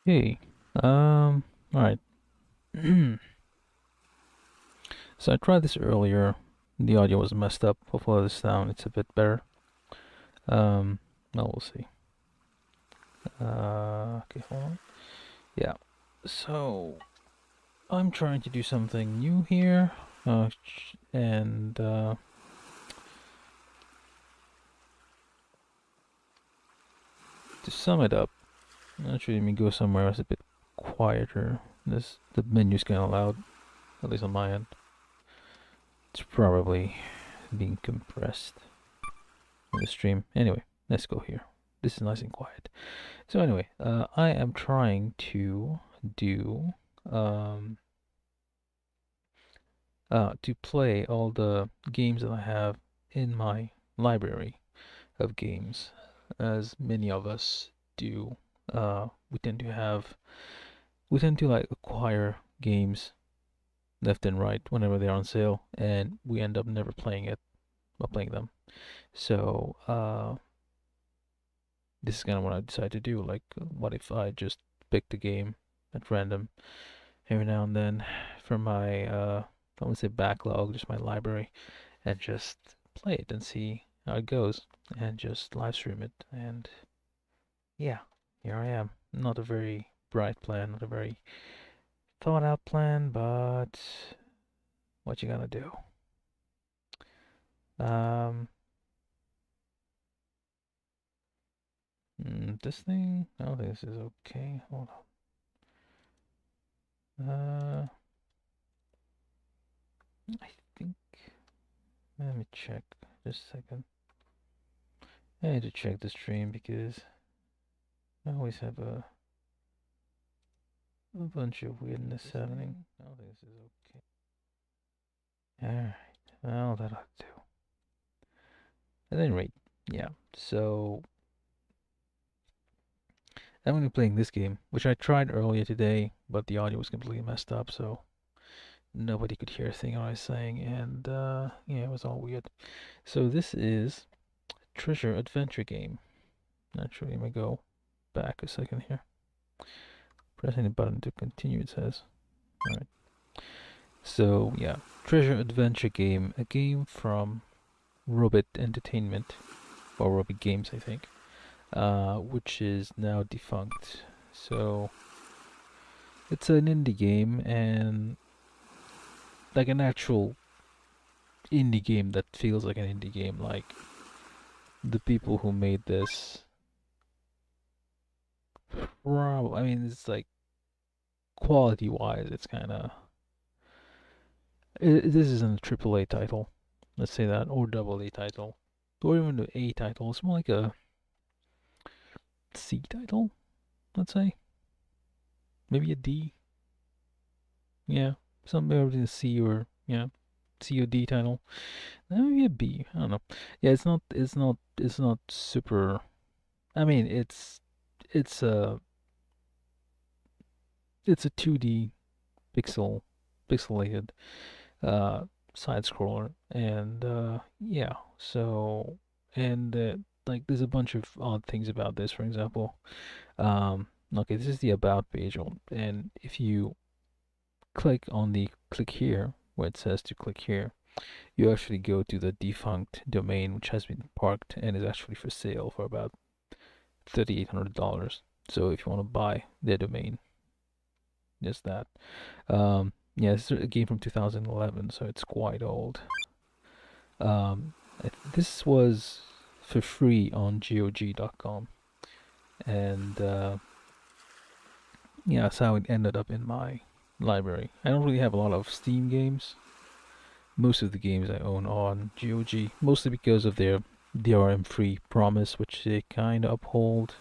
Okay. All right. So I tried this earlier. The audio was messed up. Hopefully this time it's a bit better. Well, we'll see. Okay, hold on. Yeah. So I'm trying to do something new here. And to sum it up, actually let me go somewhere that's a bit quieter. The menu's kind of loud, at least on my end. It's probably being compressed in the stream. Anyway, let's go here. This is nice and quiet. So anyway, I am trying to do um, to play all the games that I have in my library of games, as many of us do. We tend to like acquire games left and right whenever they're on sale, and we end up never playing them. So this is kind of what I decided to do. Like, what if I just picked a game at random every now and then from my, I would say backlog, just my library, and just play it and see how it goes, and just live stream it. And yeah, here I am. Not a very bright plan, not a very thought out plan, but what you gonna do? Um, this thing, I don't think this is okay. Hold on. I think, let me check just a second. I need to check the stream because I always have a bunch of weirdness happening. I don't think this is okay. Alright, well, that'll do. At any rate, yeah, so I'm going to be playing this game, which I tried earlier today, but the audio was completely messed up, so nobody could hear a thing I was saying, and yeah, it was all weird. So this is Treasure Adventure game. Actually, let me go back a second here. Pressing the button to continue, it says. Alright. So yeah, Treasure Adventure game, a game from Robit Entertainment, or Robit Games, I think, which is now defunct. So it's an indie game, and like an actual indie game that feels like an indie game. Like the people who made this, I mean, it's like quality wise, it's kind of. This isn't a triple A title, let's say that, or double A title, or even an A title. It's more like a C title, let's say. Maybe a D. Yeah, somewhere between a C or yeah, C or D title. Maybe a B. I don't know. Yeah, It's not super. I mean, it's a it's a 2D pixelated uh side scroller, and yeah. So and like there's a bunch of odd things about this. For example, okay, this is the about page, and if you click on the click here where it says to click here, you actually go to the defunct domain, which has been parked and is actually for sale for about $3,800. So if you want to buy their domain, just that. Yeah, it's a game from 2011, so it's quite old. Um, this was for free on GOG.com, and yeah, that's how it ended up in my library. I don't really have a lot of Steam games. Most of the games I own on GOG, mostly because of their DRM-free promise, which they kind of uphold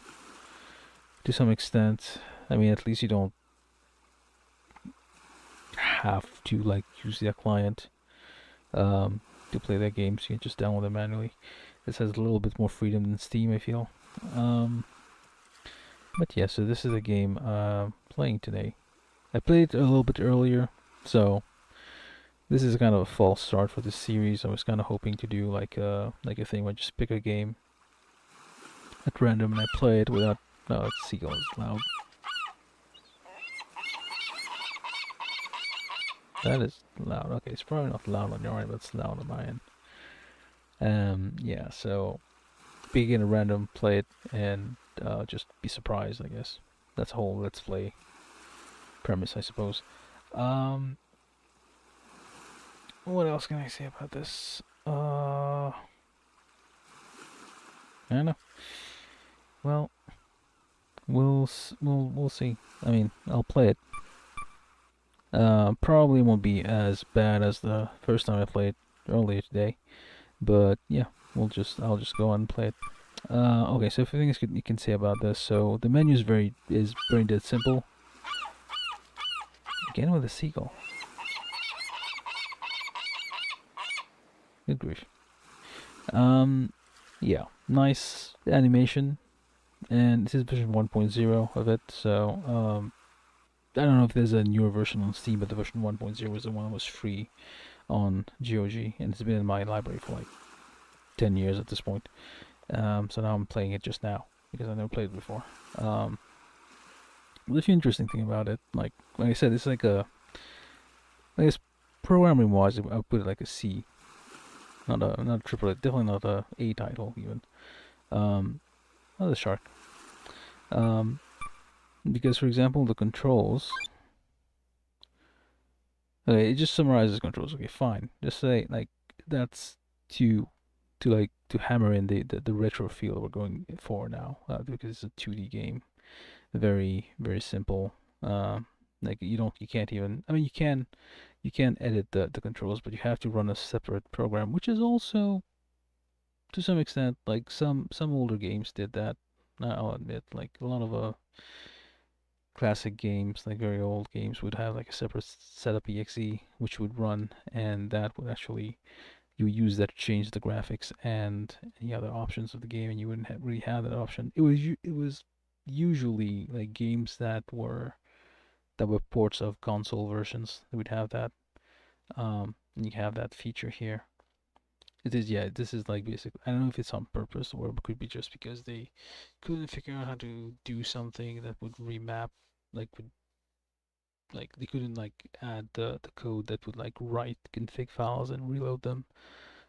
to some extent. I mean, at least you don't have to like use their client to play their games. You can just download them manually. This has a little bit more freedom than Steam, I feel. But yeah, so this is a game playing today. I played it a little bit earlier, so this is kind of a false start for this series. I was kind of hoping to do like a thing where I just pick a game at random and I play it without. No, it's seagulls loud. That is loud. Okay, it's probably not loud on your end, but it's loud on my end. Yeah, so begin a random, play it, and just be surprised, I guess. That's the whole let's play premise, I suppose. Um, what else can I say about this? I don't know. Well, we'll see. I mean, I'll play it. Probably won't be as bad as the first time I played earlier today, but yeah, I'll just go on and play it. Okay, so a few things you can say about this. So the menu is very dead simple. Again with a seagull. Good grief. Um, yeah, nice animation, and this is version 1.0 of it. So I don't know if there's a newer version on Steam, but the version 1.0 was the one that was free on GOG, and it's been in my library for like 10 years at this point. So now I'm playing it just now because I never played it before. The few interesting thing about it, like I said, it's like I guess programming wise, I would put it like a C, not a triple A, definitely not a title even. Not a shark. Um, because for example, the controls. Okay, it just summarizes controls. Okay, fine. Just say like that's to to hammer in the retro feel we're going for now because it's a 2D game. Very simple. Like you can't even. I mean, you can edit the controls, but you have to run a separate program, which is also to some extent like some older games did that. I'll admit, like a lot of classic games, like very old games, would have like a separate setup exe which would run, and that would actually you use that to change the graphics and any other options of the game, and you wouldn't really have that option. It was usually like games that were ports of console versions that would have that. And you have that feature here. It is, yeah. This is like basic. I don't know if it's on purpose or it could be just because they couldn't figure out how to do something that would remap, would like they couldn't like add the code that would like write config files and reload them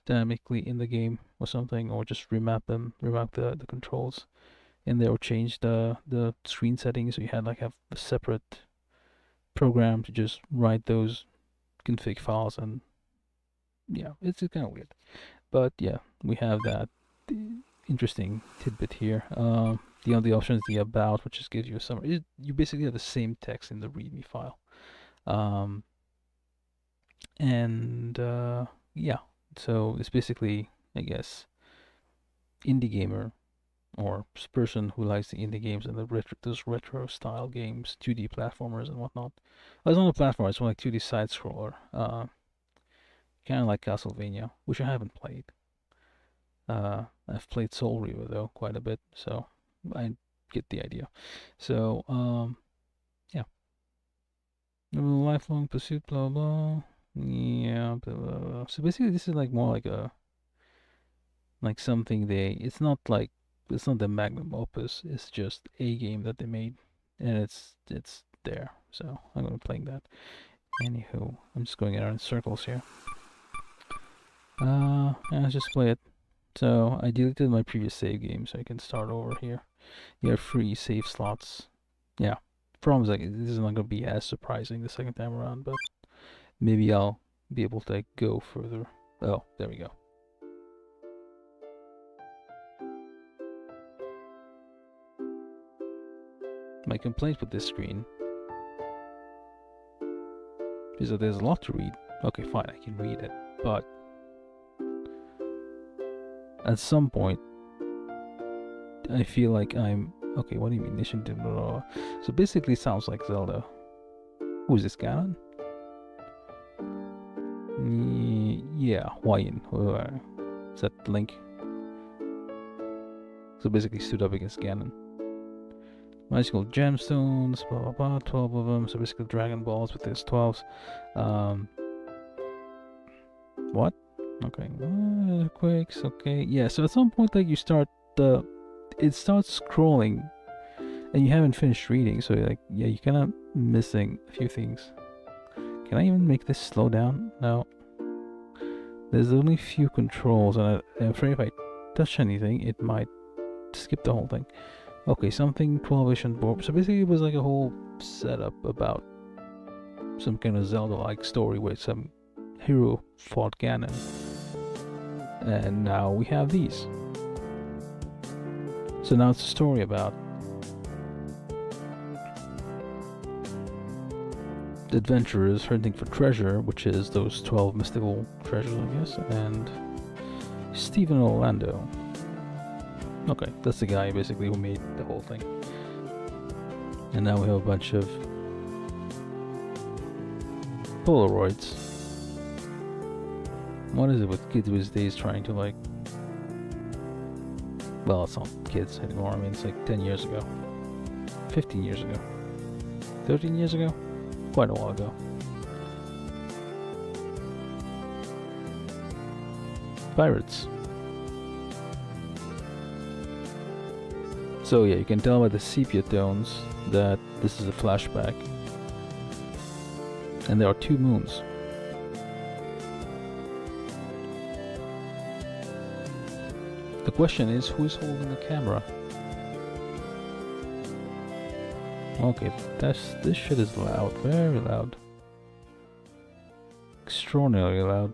dynamically in the game or something, or just remap the controls in there, or change the screen settings. So you had like have a separate program to just write those config files, and yeah, it's kind of weird. But yeah, we have that interesting tidbit here. The only option is the about, which just gives you a summary. You basically have the same text in the README file. Um, and yeah, so it's basically, I guess, indie gamer or person who likes the indie games and those retro style games, 2D platformers and whatnot. Well, it's not a platformer; it's more like 2D side scroller. Kind of like Castlevania, which I haven't played. I've played Soul Reaver though quite a bit, so I get the idea. So yeah, lifelong pursuit, blah blah. Yeah, blah, blah, blah. So basically, this is like more like something it's not the magnum opus. It's just a game that they made, and it's there. So I'm gonna be playing that. Anywho, I'm just going around in circles here. Let's just play it. So I deleted my previous save game, so I can start over here. You have free save slots. Yeah. Problem is like this is not gonna be as surprising the second time around, but maybe I'll be able to like, go further. Oh, there we go. My complaint with this screen is that there's a lot to read. Okay, fine, I can read it, but at some point I feel like I'm okay. What do you mean? Mission did blah, blah, blah. So basically, it sounds like Zelda. Who is this, Ganon? Yeah, Hawaiian. Is that Link? So basically, stood up against Ganon. Magical gemstones, blah blah blah, 12 of them. So basically, Dragon Balls with his 12s. What? Okay, earthquakes. Okay, yeah. So at some point, like it starts scrolling, and you haven't finished reading. So like, yeah, you're kind of missing a few things. Can I even make this slow down? No. There's only few controls, and I'm afraid if I touch anything, it might skip the whole thing. Okay, something 12ish on board. So basically, it was like a whole setup about some kind of Zelda-like story where some hero fought Ganon. And now we have these. So now it's a story about the adventurers hunting for treasure, which is those 12 mystical treasures, I guess, and Stephen Orlando. Okay, that's the guy basically who made the whole thing. And now we have a bunch of Polaroids. What is it with kids these days trying to like... Well, it's not kids anymore. I mean, it's like 10 years ago. 15 years ago. 13 years ago? Quite a while ago. Pirates. So yeah, you can tell by the sepia tones that this is a flashback. And there are 2 moons. The question is, who is holding the camera? Okay, this shit is loud, very loud. Extraordinarily loud.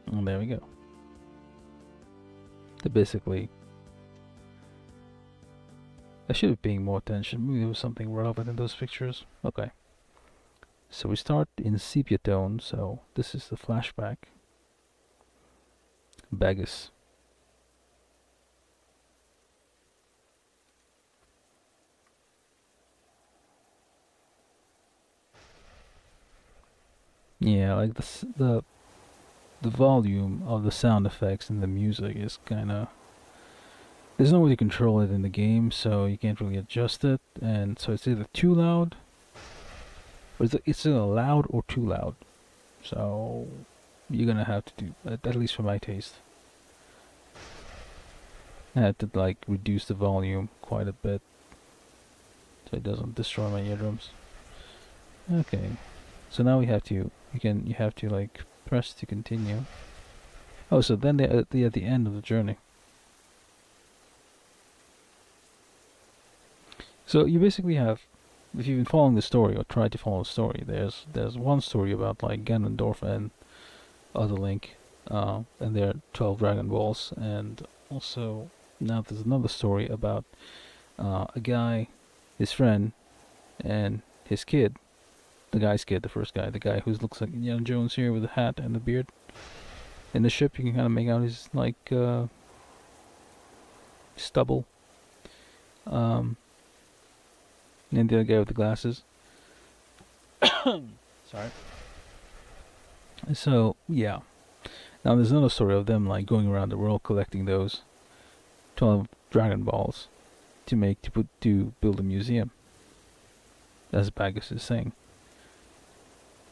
And there we go. They're basically... I should be paying more attention. Maybe there was something relevant in those pictures. Okay. So we start in sepia tone, so this is the flashback. Bagus. Yeah, like the volume of the sound effects and the music is kinda... There's no way to control it in the game, so you can't really adjust it, and so it's either too loud, or it's either loud or too loud. So you're gonna have to do, at least for my taste, I had to like reduce the volume quite a bit, so it doesn't destroy my eardrums. Okay, so now we have to, you have to like press to continue. Oh, so then they're at the end of the journey. So you basically have, if you've been following the story or tried to follow the story, there's one story about like Ganondorf and other Link, and their 12 Dragon Balls, and also now there's another story about a guy, his friend, and his kid, the guy's kid, the first guy, the guy who looks like Indiana Jones here with the hat and the beard. In the ship, you can kind of make out his like stubble. And the other guy with the glasses. Sorry. So, yeah. Now there's another story of them like going around the world collecting those 12 Dragon Balls to build a museum. As Bagus is saying.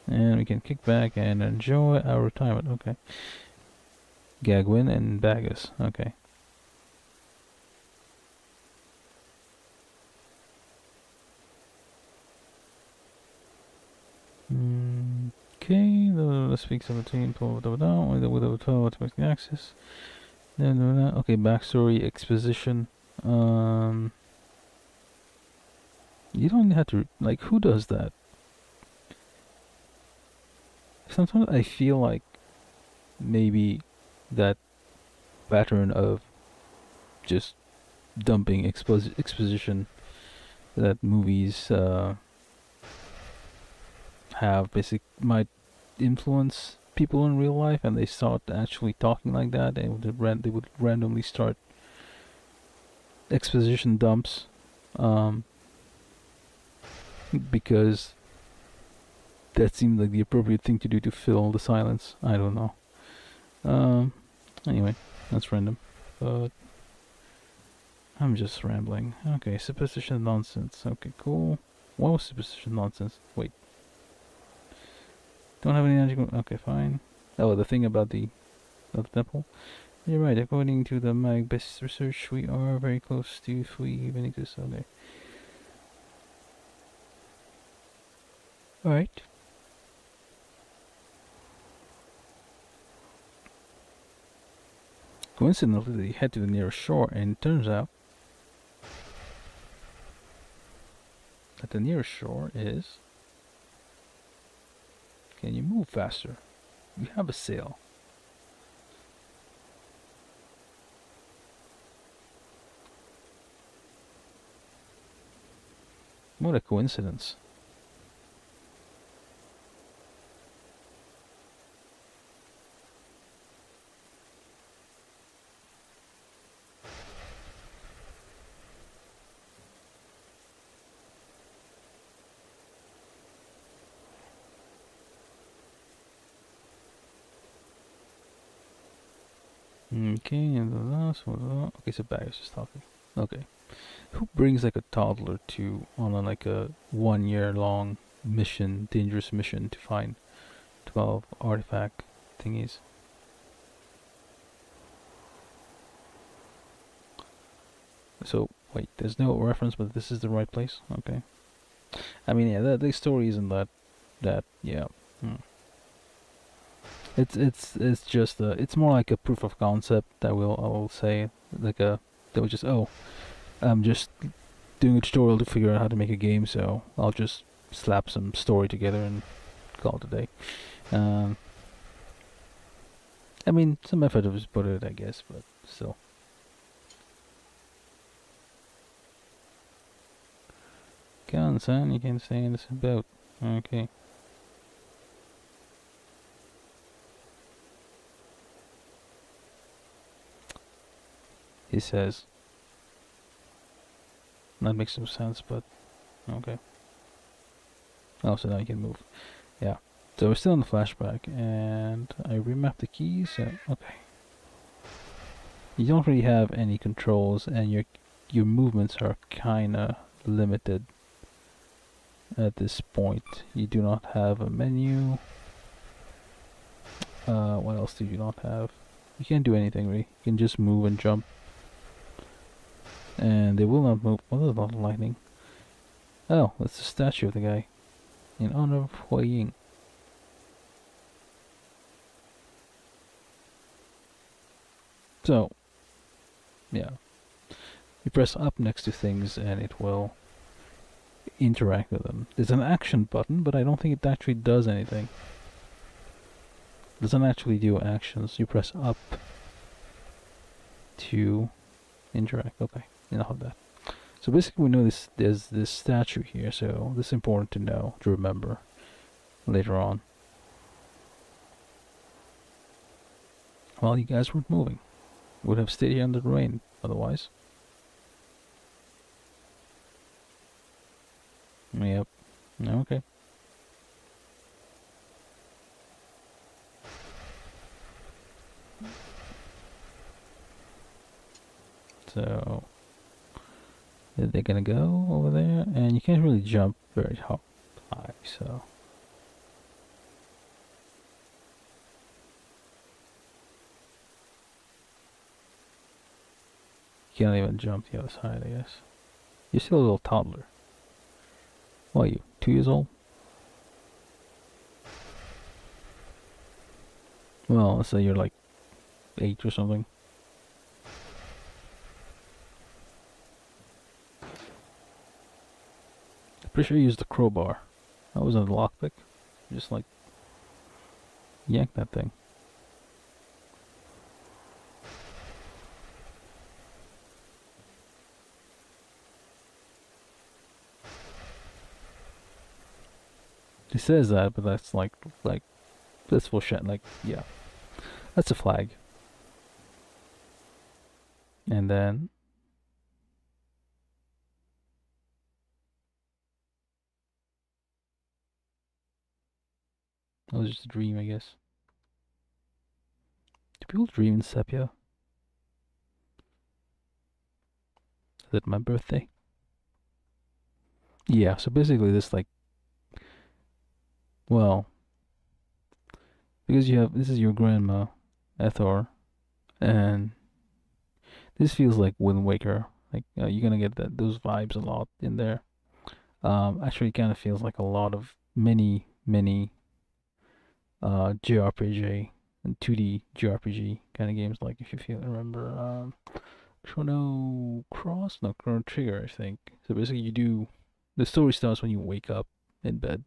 And we can kick back and enjoy our retirement. Okay. Gagwin and Bagus. Okay. Okay, let's speak 17, with over 12 automatic access. Okay, backstory, exposition. You don't have to, like, who does that? Sometimes I feel like maybe that pattern of just dumping exposition that movies have might influence people in real life, and they start actually talking like that, and they would randomly start exposition dumps, because that seemed like the appropriate thing to do to fill the silence. I don't know. Anyway, that's random, but I'm just rambling. Okay, superstition nonsense. Okay, cool. What was superstition nonsense? Wait. Don't have any magic. Okay, fine. Oh, the thing about the temple. You're right. According to the mag best research, we are very close to if we even exist. Okay. All right. Coincidentally, they head to the nearest shore, and it turns out that the nearest shore is. Can you move faster? You have a sail. What a coincidence. Okay, and the last one. Okay, so Barry's just talking. Okay. Who brings like a toddler to on like a 1 year long mission, dangerous mission to find 12 artifact thingies? So wait, there's no reference, but this is the right place. Okay. I mean, yeah, the story isn't that yeah. Hmm. It's just it's more like a proof of concept that I will say like a that was just I'm just doing a tutorial to figure out how to make a game, so I'll just slap some story together and call it a day. Um, I mean, some effort was put in it, I guess, but still. Come on, son, you can stay in this boat. Okay. He says. That makes no sense, but okay. Oh, so now you can move. Yeah. So we're still in the flashback, and I remapped the keys. So okay. You don't really have any controls, and your movements are kinda limited at this point. You do not have a menu. What else do you not have? You can't do anything really. You can just move and jump. And they will not move. What is not lightning? Oh, that's the statue of the guy. In honor of Hui Ying. So, yeah. You press up next to things and it will interact with them. There's an action button, but I don't think it actually does anything. It doesn't actually do actions. You press up to interact. Okay, enough of that. So basically we know there's this statue here, so this is important to know, to remember later on. Well, you guys weren't moving. Would have stayed here under the rain otherwise. Yep. Okay. So they're gonna go over there, and you can't really jump very high, so. You can't even jump the other side, I guess. You're still a little toddler. What are you, 2 years old? Well, let's say you're like 8 or something. Pretty sure you used the crowbar. That wasn't a lockpick. Just like yank that thing. He says that, but that's like that's full shit. Like, yeah, that's a flag. And then that was just a dream, I guess. Do people dream in sepia? Is it my birthday? Yeah. So basically, this like, well, because you have this is your grandma, Ethor, and this feels like Wind Waker. Like you're gonna get those vibes a lot in there. Actually, kind of feels like a lot of many JRPG and 2D JRPG kind of games. Like if you feel remember Chrono Cross, no Chrono Trigger, I think. So basically, you do the story starts when you wake up in bed,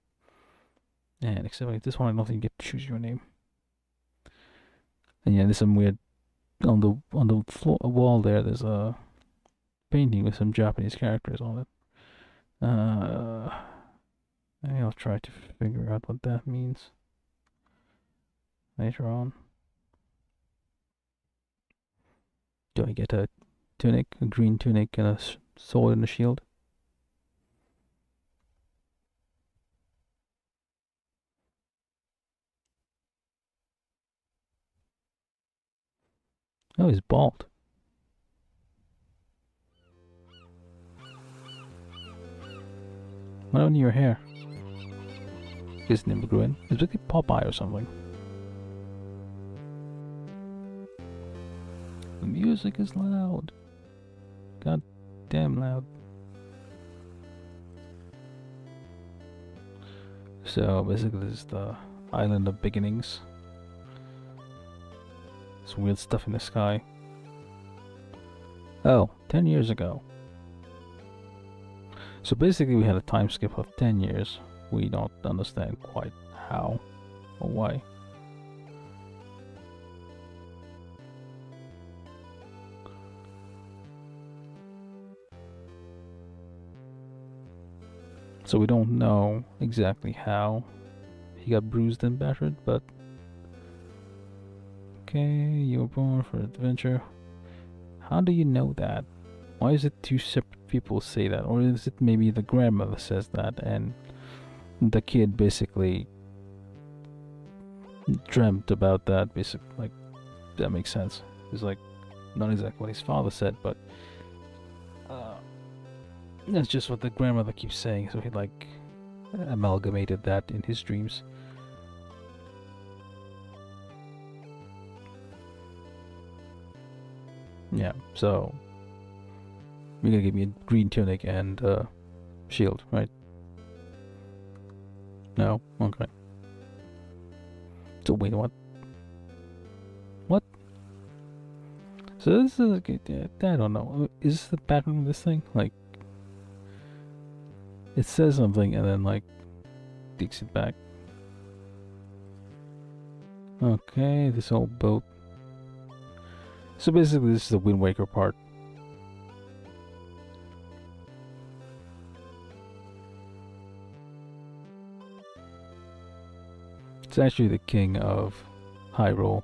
and except like this one, I don't think you get to choose your name. And yeah, there's some weird on the floor wall there. There's a painting with some Japanese characters on it. I'll try to figure out what that means later on. Do I get a tunic, a green tunic, and a sword and a shield? Oh, he's bald. What happened to your hair? His name grew. It's like Popeye or something. The music is loud. God damn loud. So basically this is the island of beginnings. There's weird stuff in the sky. Oh, 10 years ago. So basically we had a time skip of 10 years. We don't understand quite how or why. So we don't know exactly how he got bruised and battered, but okay, you were born for adventure. How do you know that? Why is it two separate people say that? Or is it maybe the grandmother says that and the kid basically dreamt about that, basically, like, that makes sense. It's like, not exactly what his father said, but that's just what the grandmother keeps saying, so he, like, amalgamated that in his dreams. Yeah, so you're gonna give me a green tunic and shield, right? No? Okay. So wait, what? What? So this is I don't know. Is this the pattern of this thing? Like, it says something and then like takes it back. Okay, this whole boat. So basically, this is the Wind Waker part. It's actually the king of Hyrule.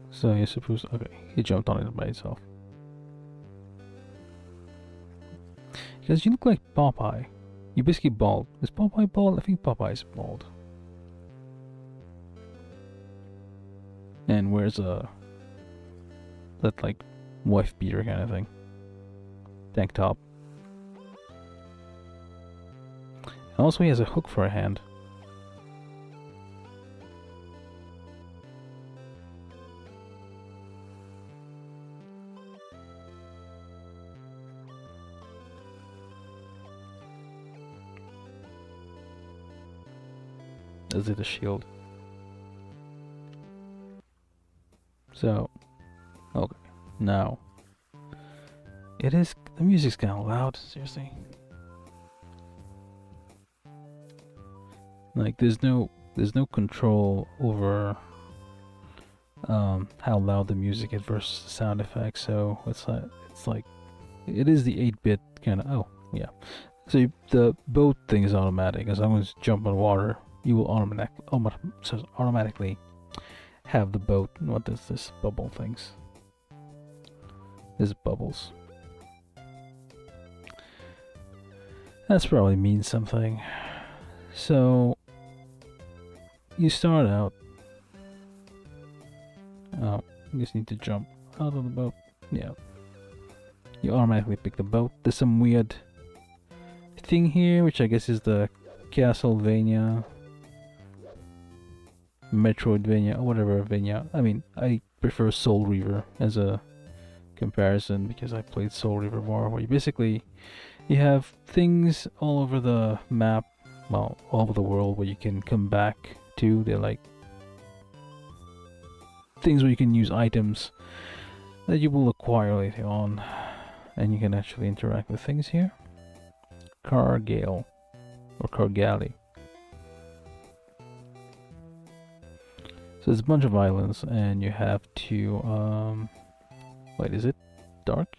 So you're supposed to, okay, he jumped on it by himself. Because you look like Popeye. You're basically bald. Is Popeye bald? I think Popeye's bald. And wears a that like wife beater kind of thing. Tank top. And also he has a hook for a hand. Is it a shield? So, okay, now it is. The music's kind of loud. Seriously, like there's no control over how loud the music is versus the sound effects. So it's like it is the 8-bit kind of. Oh yeah. So the boat thing is automatic. As long as you jump on water, you will automatically have the boat. What is this bubble things? There's bubbles. That's probably means something. So you start out. Oh, you just need to jump out of the boat. Yeah. you automatically pick the boat. There's some weird thing here, which I guess is the Castlevania, Metroidvania, or whatever Vania. I mean, I prefer Soul Reaver as a comparison because I played Soul Reaver more, where you have things all over the map, well, all over the world where you can come back to. They're like things where you can use items that you will acquire later on, and you can actually interact with things here. Cargale or Cargali. So there's a bunch of islands, and you have to wait, is it dark?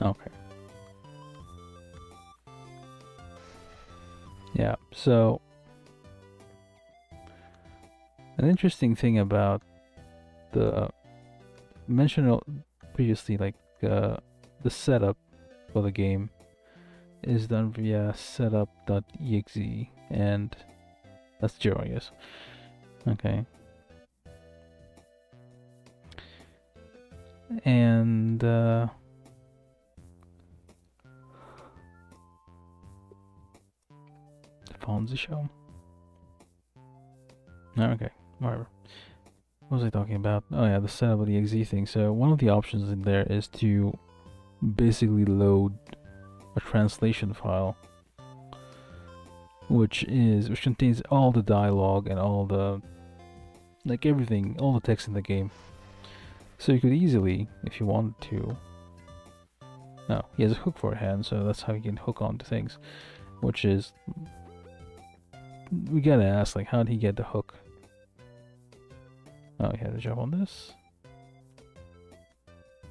Okay. Yeah, so an interesting thing about the mentioned previously, like the setup for the game is done via setup.exe, and that's Joe, I guess. Okay. And Fonzie show. Okay, whatever. What was I talking about? Oh yeah, the setup of the exe thing. So one of the options in there is to basically load a translation file, which contains all the dialogue and all the everything, all the text in the game. So you could easily, if you wanted to. No, he has a hook for a hand, so that's how you can hook onto things. Which is, we gotta ask, like, how did he get the hook? Oh, he had to jump on this.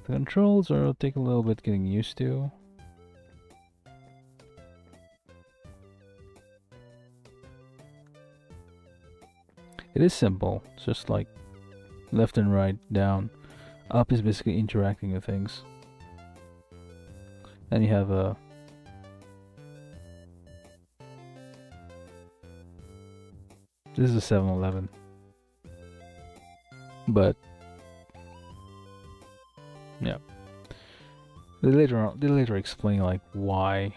The controls will take a little bit getting used to. It is simple. It's just like left and right, down. Up is basically interacting with things. Then you have a this is a 7-Eleven. But yeah. They later explain like why.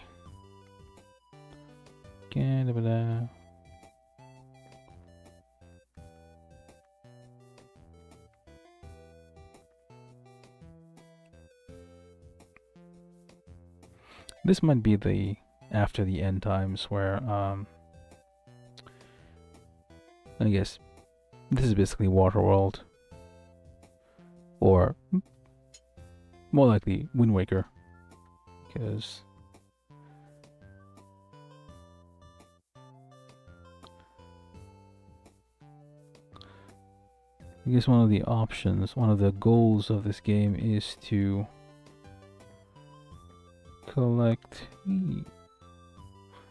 This might be the after the end times where I guess this is basically Waterworld, or more likely Wind Waker, because I guess one of the options, one of the goals of this game is to collect and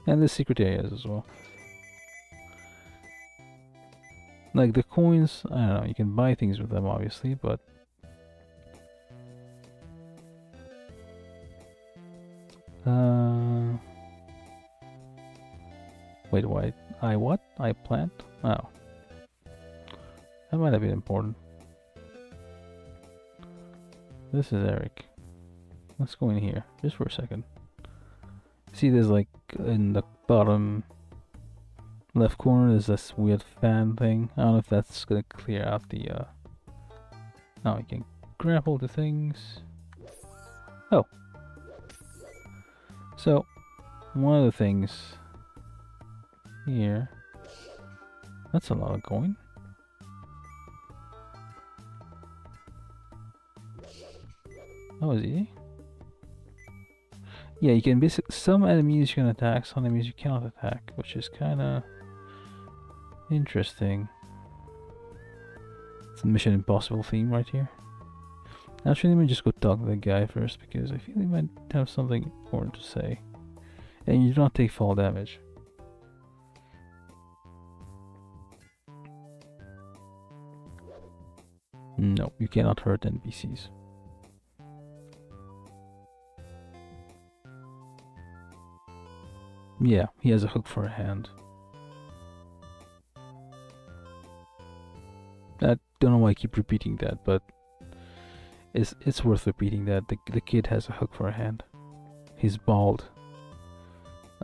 the secret areas as well. Like the coins, I don't know, you can buy things with them obviously, but wait, what? I plant? Oh. That might have been important. This is Eric. Let's go in here, just for a second. See, there's like, in the bottom left corner, there's this weird fan thing. I don't know if that's gonna clear out the, now you can grapple to things. Oh. So, one of the things here, that's a lot of coin. That was easy. Yeah, you can basically, some enemies you can attack, some enemies you cannot attack, which is kinda interesting. It's a Mission Impossible theme right here. Actually, let me just go talk to the guy first, because I feel he might have something important to say. And you do not take fall damage. No, you cannot hurt NPCs. Yeah, he has a hook for a hand. I don't know why I keep repeating that, but it's worth repeating that the kid has a hook for a hand. He's bald.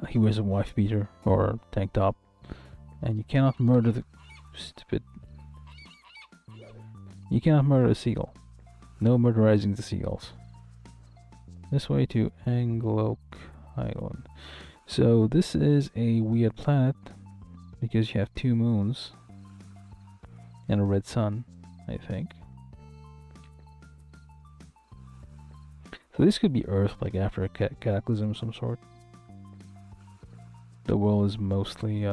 He wears a wife beater or tank top, and you cannot murder the stupid. You cannot murder a seagull. No murderizing the seagulls. This way to Angloak Island. So this is a weird planet because you have 2 moons and a red sun, I think. So this could be Earth, like after a cataclysm of some sort. The world is mostly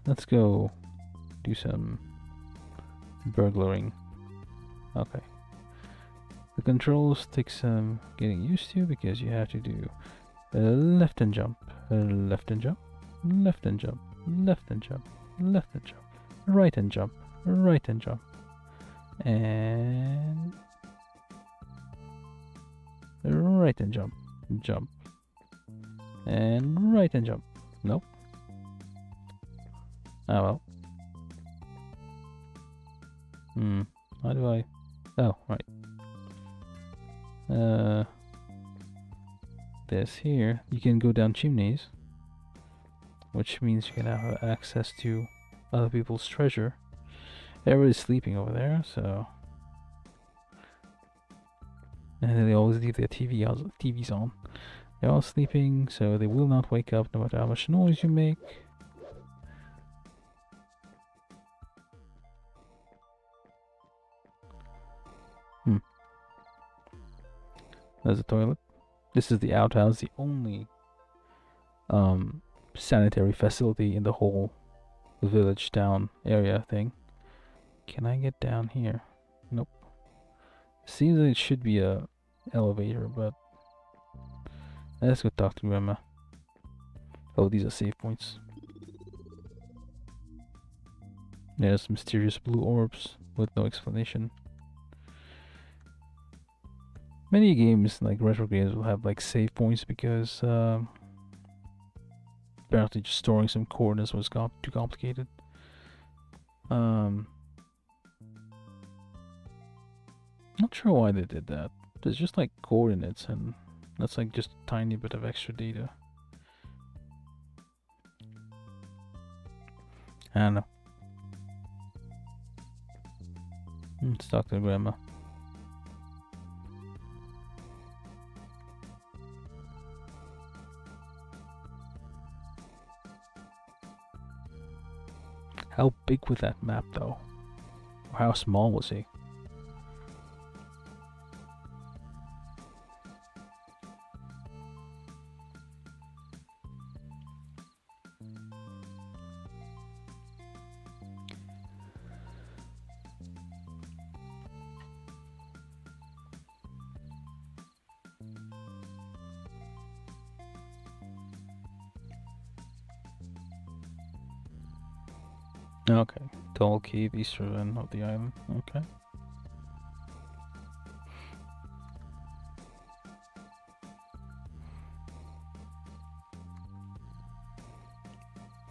let's go do some burglaring. Okay. The controls take some getting used to because you have to do a left and jump, left and jump, left and jump, left and jump, left and jump, right and jump, right and jump, and right and jump, jump, and right and jump. Nope. Oh well. How do I? Oh, right. This here, you can go down chimneys, which means you can have access to other people's treasure. Everybody's sleeping over there, so. And they always leave their TVs on. They're all sleeping, so they will not wake up no matter how much noise you make. There's a toilet. This is the outhouse, the only sanitary facility in the whole village town area thing. Can I get down here? Nope. Seems like it should be a elevator, but let's go talk to Grandma. Oh, these are save points. There's mysterious blue orbs with no explanation. Many games, like retro games, will have like save points because apparently just storing some coordinates was too complicated. Not sure why they did that. There's just like coordinates, and that's like just a tiny bit of extra data. I don't know. Let's talk to Grandma. How big was that map, though? Or how small was he? Okay, tall cave, eastern end of the island. Okay.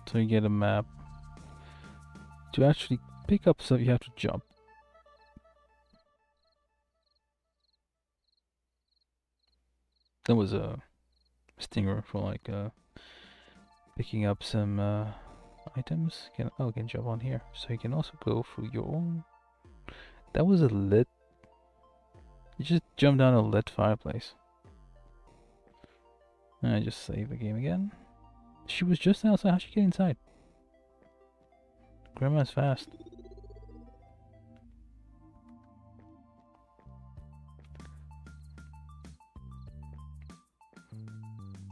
So you get a map. To actually pick up stuff, you have to jump. That was a stinger for like picking up some items. Can jump on here. So you can also go through your own. That was a lit. You just jump down a lit fireplace. And I just save the game again. She was just outside. How'd she get inside? Grandma's fast.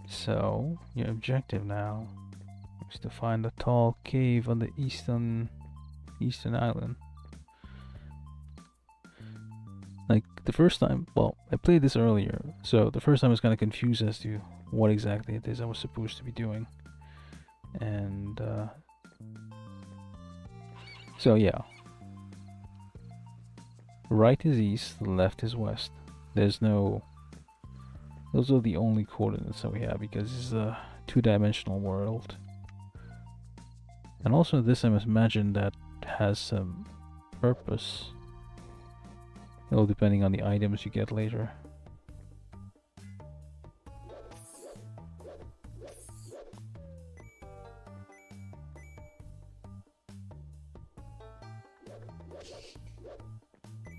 So your objective now is to find a tall cave on the eastern island. Like the first time, well, I played this earlier, so the first time I was kind of confused as to what exactly it is I was supposed to be doing. And so yeah, right is east, left is west. There's no, those are the only coordinates that we have because it's a two-dimensional world. And also this, I must imagine, that has some purpose. Well, depending on the items you get later.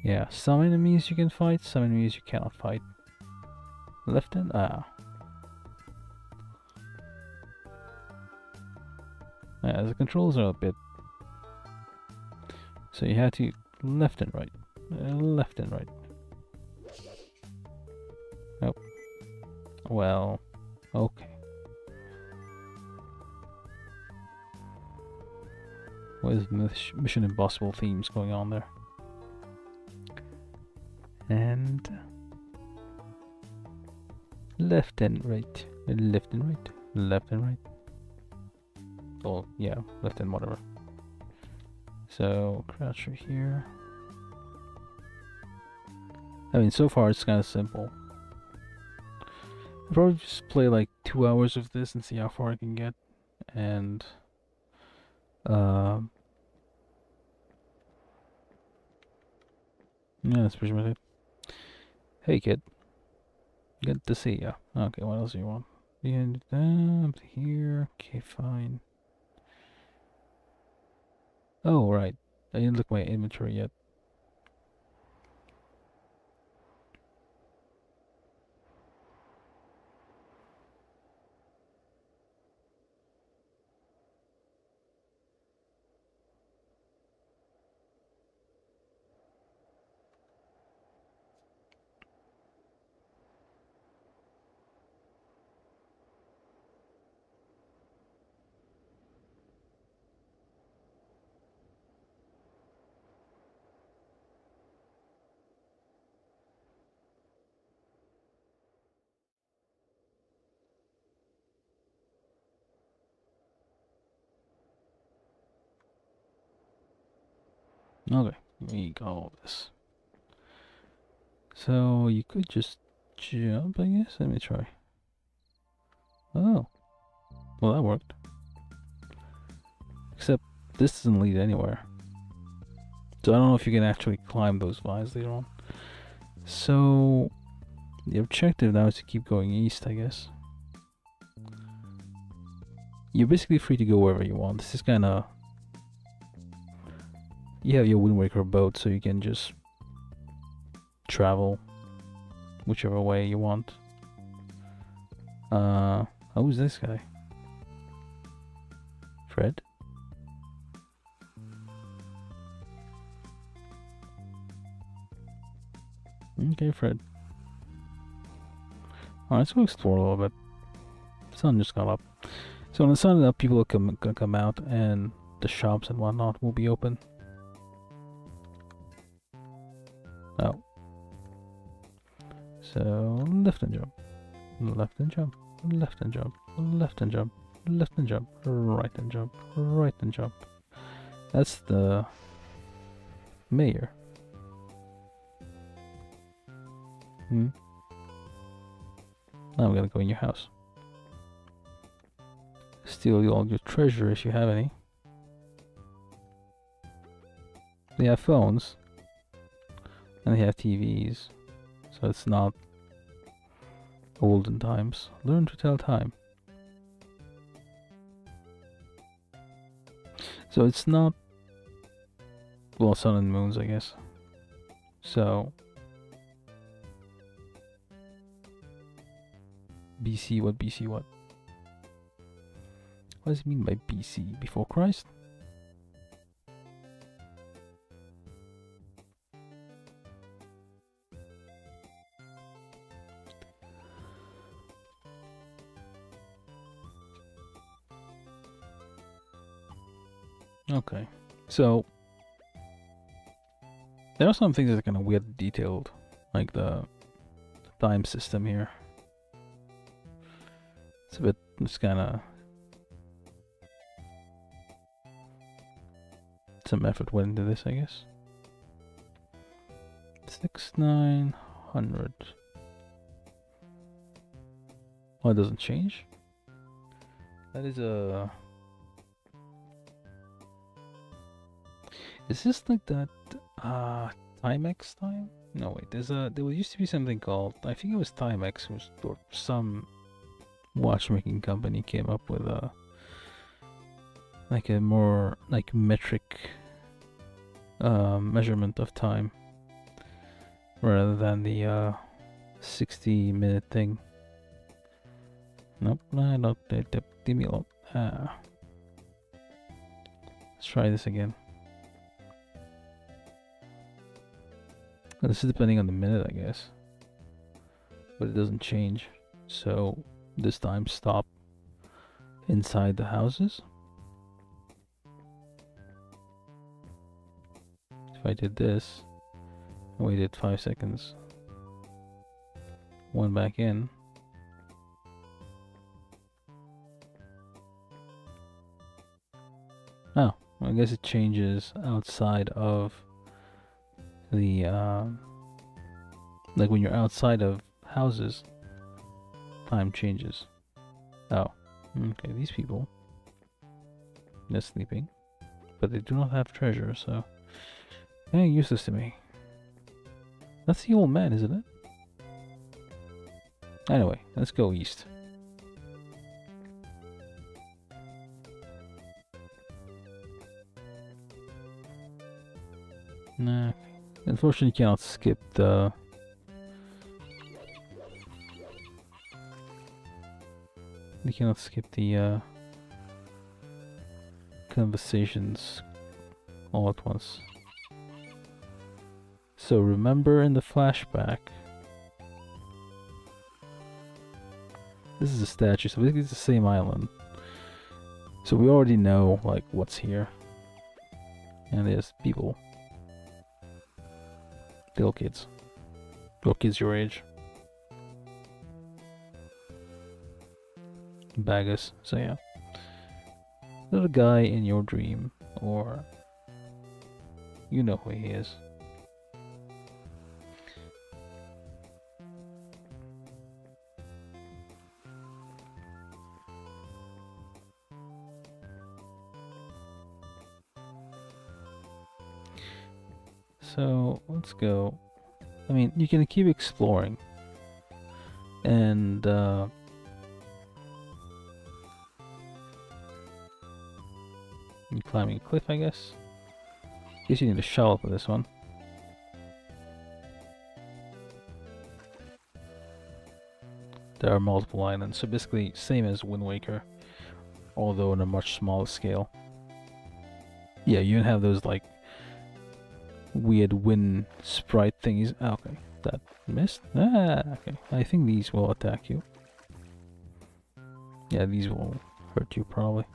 Yeah, some enemies you can fight, some enemies you cannot fight. Left and yeah, the controls are a bit. So you have to left and right, left and right. Nope. Well, okay. What is Mission Impossible themes going on there? And left and right, left and right, left and right. Oh yeah, left and whatever. So crouch right here. I mean, so far it's kind of simple. I'll probably just play like 2 hours of this and see how far I can get. And yeah, that's pretty much it. Hey kid, good to see ya. Okay, what else do you want? And up here. Okay, fine. Oh right, I didn't look at my inventory yet. Okay, we got all this. So you could just jump, I guess. Let me try. Oh, well that worked. Except this doesn't lead anywhere. So I don't know if you can actually climb those vines later on. So the objective now is to keep going east, I guess. You're basically free to go wherever you want. This is kind of... You have your Wind Waker boat, so you can just travel whichever way you want. Who's this guy? Fred? Okay, Fred. Alright, let's go explore a little bit. The sun just got up. So when the sun is up, people will come out and the shops and whatnot will be open. Oh. So left and jump. Left and jump. Left and jump. Left and jump. Left and jump. Right and jump. Right and jump. That's the mayor. Now I'm gonna go in your house. Steal all your treasure if you have any. They have phones. And they have TVs. So it's not olden times. Learn to tell time. So it's not... Well, sun and moons, I guess. So... BC what? BC what? What does it mean by BC? Before Christ? Okay, so There are some things that are kind of weird detailed, like the time system here. It's a bit, it's kind of, some effort went into this, I guess. 6900. Oh, it doesn't change? That is a... Is this like that, Timex time? No, wait, there used to be something called, I think it was Timex, or some watchmaking company came up with a, like a more, like metric, measurement of time, rather than the, 60-minute thing. Nope, no, not give me a lot. Let's try this again. This is depending on the minute, I guess. But it doesn't change. So this time stop inside the houses. If I did this, and waited 5 seconds, one back in. Oh, I guess it changes outside of the, like when you're outside of houses, time changes. Oh, okay, these people, they're sleeping, but they do not have treasure, so they're useless to me. That's the old man, isn't it? Anyway, let's go east. Nah, unfortunately, you cannot skip the. You cannot skip the conversations all at once. So remember in the flashback, this is a statue, so basically it's the same island. So we already know like what's here, and there's people. Little kids your age. Bagus, so yeah. Little guy in your dream, or you know who he is. So let's go. I mean, you can keep exploring, and you're climbing a cliff, I guess. Guess you need a shovel for this one. There are multiple islands, so basically same as Wind Waker, although on a much smaller scale. Yeah, you have those like weird wind sprite thingies. Oh, okay, that missed. Okay. I think these will attack you. Yeah, these will hurt you probably.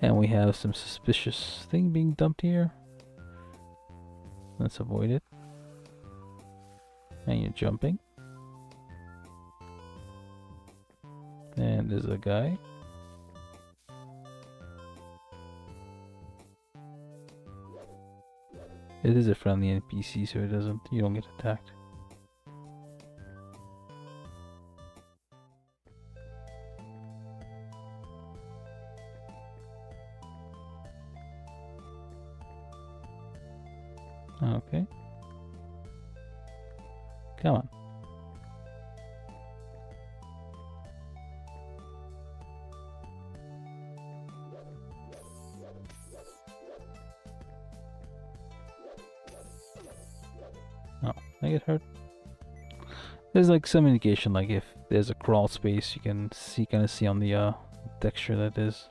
And we have some suspicious thing being dumped here. Let's avoid it. And you're jumping. And there's a guy. It is a friendly NPC, so you don't get attacked. Okay. Come on. Oh, I get hurt. There's like some indication, like if there's a crawl space, you can kind of see on the texture that is.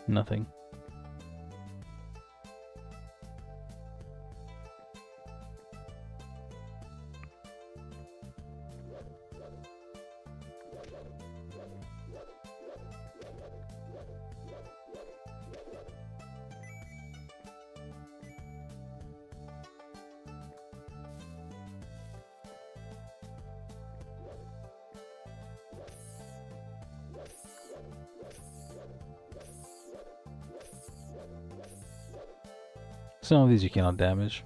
Nothing. Some of these you cannot damage.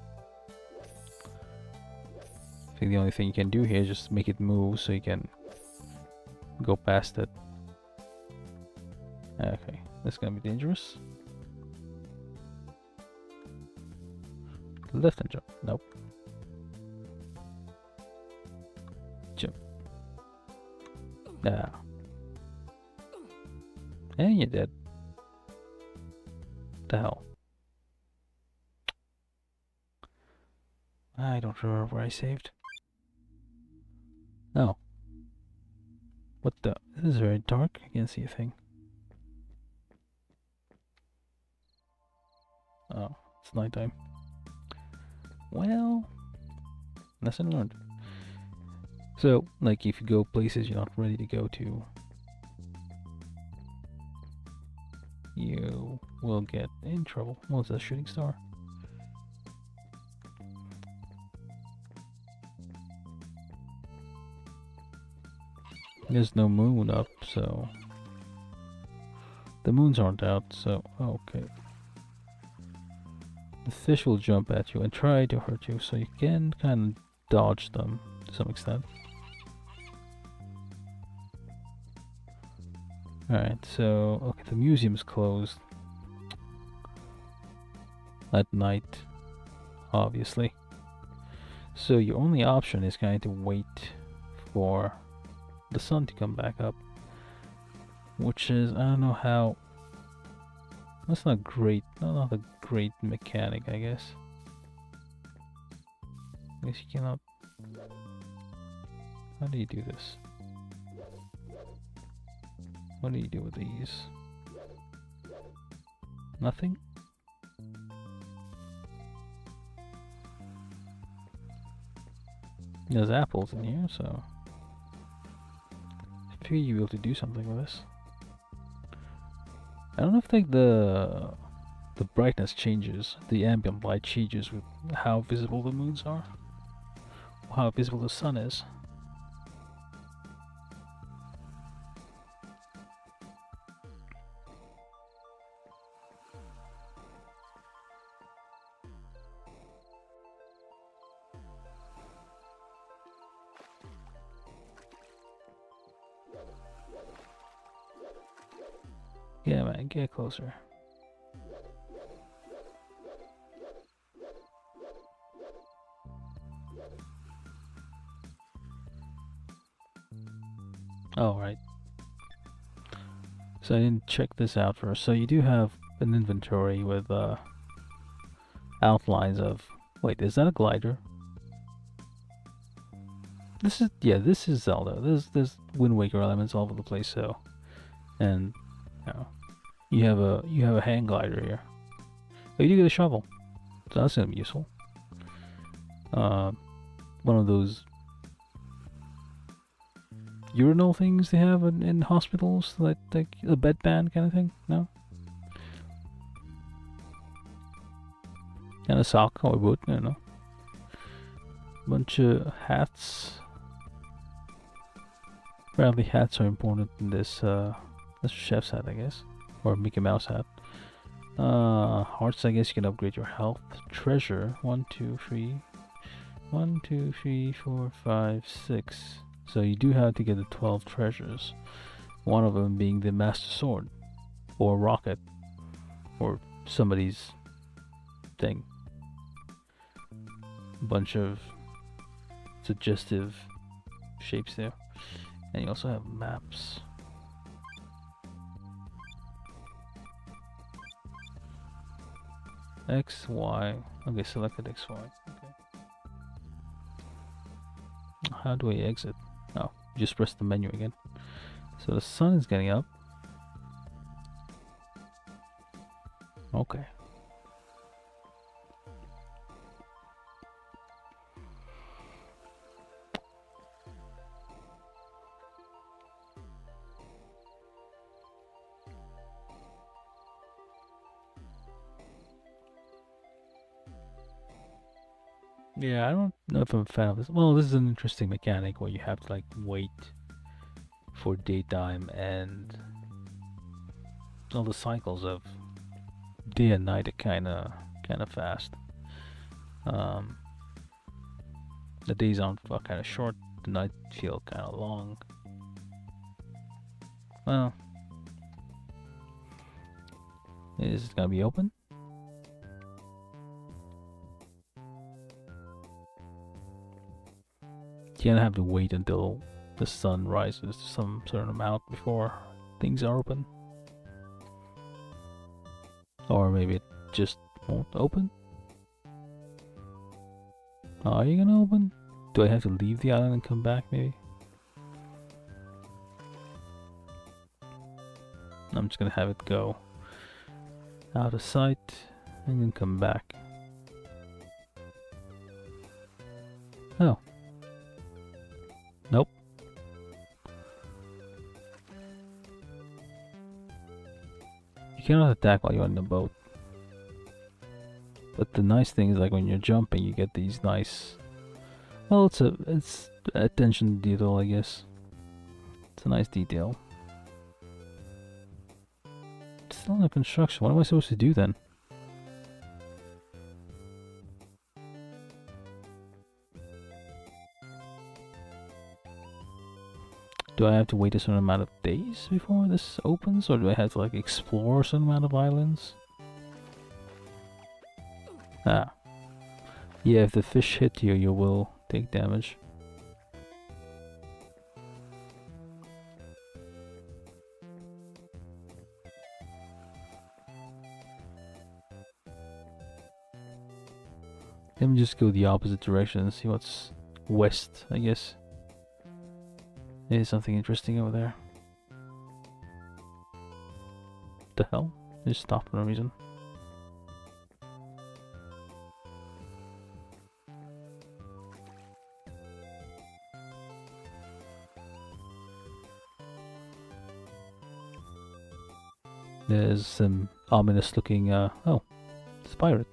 I think the only thing you can do here is just make it move so you can go past it. Okay, that's gonna be dangerous. Left and jump. Nope. Jump. Ah. And you're dead. What the hell? I don't remember where I saved. Oh. What the? This is very dark. I can't see a thing. Oh, it's nighttime. Well, lesson learned. So, like, if you go places you're not ready to go to, you will get in trouble. What's that shooting star? There's no moon up, so the moons aren't out, so okay. The fish will jump at you and try to hurt you, so you can kind of dodge them to some extent. Alright, so okay, the museum's closed at night, obviously. So your only option is kind of to wait for the sun to come back up, which is, I don't know how. That's not great. Not a great mechanic, I guess. I guess you cannot. How do you do this? What do you do with these? Nothing? There's apples in here, so I figure you'll be able to do something with this. I don't know if like the brightness changes, the ambient light changes with how visible the moons are, or how visible the sun is. Yeah, man, get closer. Oh, right. So I didn't check this out first. So you do have an inventory with outlines of. Wait, is that a glider? This is, yeah, this is Zelda. There's Wind Waker elements all over the place. So, and you know, you have a hang glider here. Oh, you do get a shovel, so that's gonna be useful. One of those urinal things they have in hospitals, like a bedpan kind of thing. No, and a sock or a boot. I don't know. Bunch of hats. Apparently, hats are important in this. That's a chef's hat, I guess, or Mickey Mouse hat. Hearts, I guess you can upgrade your health. Treasure, 1, 2, 3, 1, 2, 3, 4, 5, 6. So you do have to get the 12 treasures. One of them being the Master Sword, or Rocket, or somebody's thing. Bunch of suggestive shapes there. And you also have maps. X, Y. Okay, selected X, Y. Okay. How do I exit? Oh, just press the menu again. So the sun is getting up. Okay. Yeah, I don't know if I'm a fan of this. Well, this is an interesting mechanic where you have to like wait for daytime and all the cycles of day and night are kind of kind of fast. The days are kind of short, the night feel kind of long. Well, is it gonna be open? You gonna have to wait until the sun rises some certain amount before things are open. Or maybe it just won't open? Are you gonna open? Do I have to leave the island and come back maybe? I'm just gonna have it go out of sight and then come back. Oh. Nope. You cannot attack while you're on the boat. But the nice thing is, like, when you're jumping, you get these nice... Well, it's attention to detail, I guess. It's a nice detail. It's still under construction. What am I supposed to do then? Do I have to wait a certain amount of days before this opens? Or do I have to, like, explore a certain amount of islands? Ah. Yeah, if the fish hit you, you will take damage. Let me just go the opposite direction and see what's west, I guess. There's something interesting over there. What the hell? Just stopped for no reason. There's some ominous looking, oh, it's a pirate.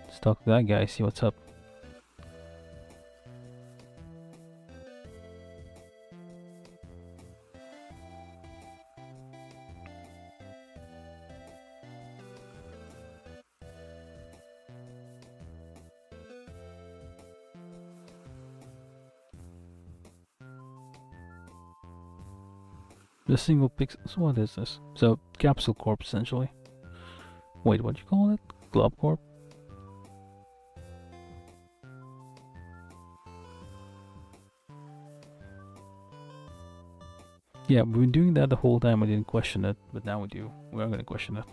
Let's talk to that guy, see what's up. The single pixels, what is this? So, Capsule Corp, essentially. Wait, what'd you call it? Glob Corp? Yeah, we've been doing that the whole time. I didn't question it, but now we do. We are gonna question it.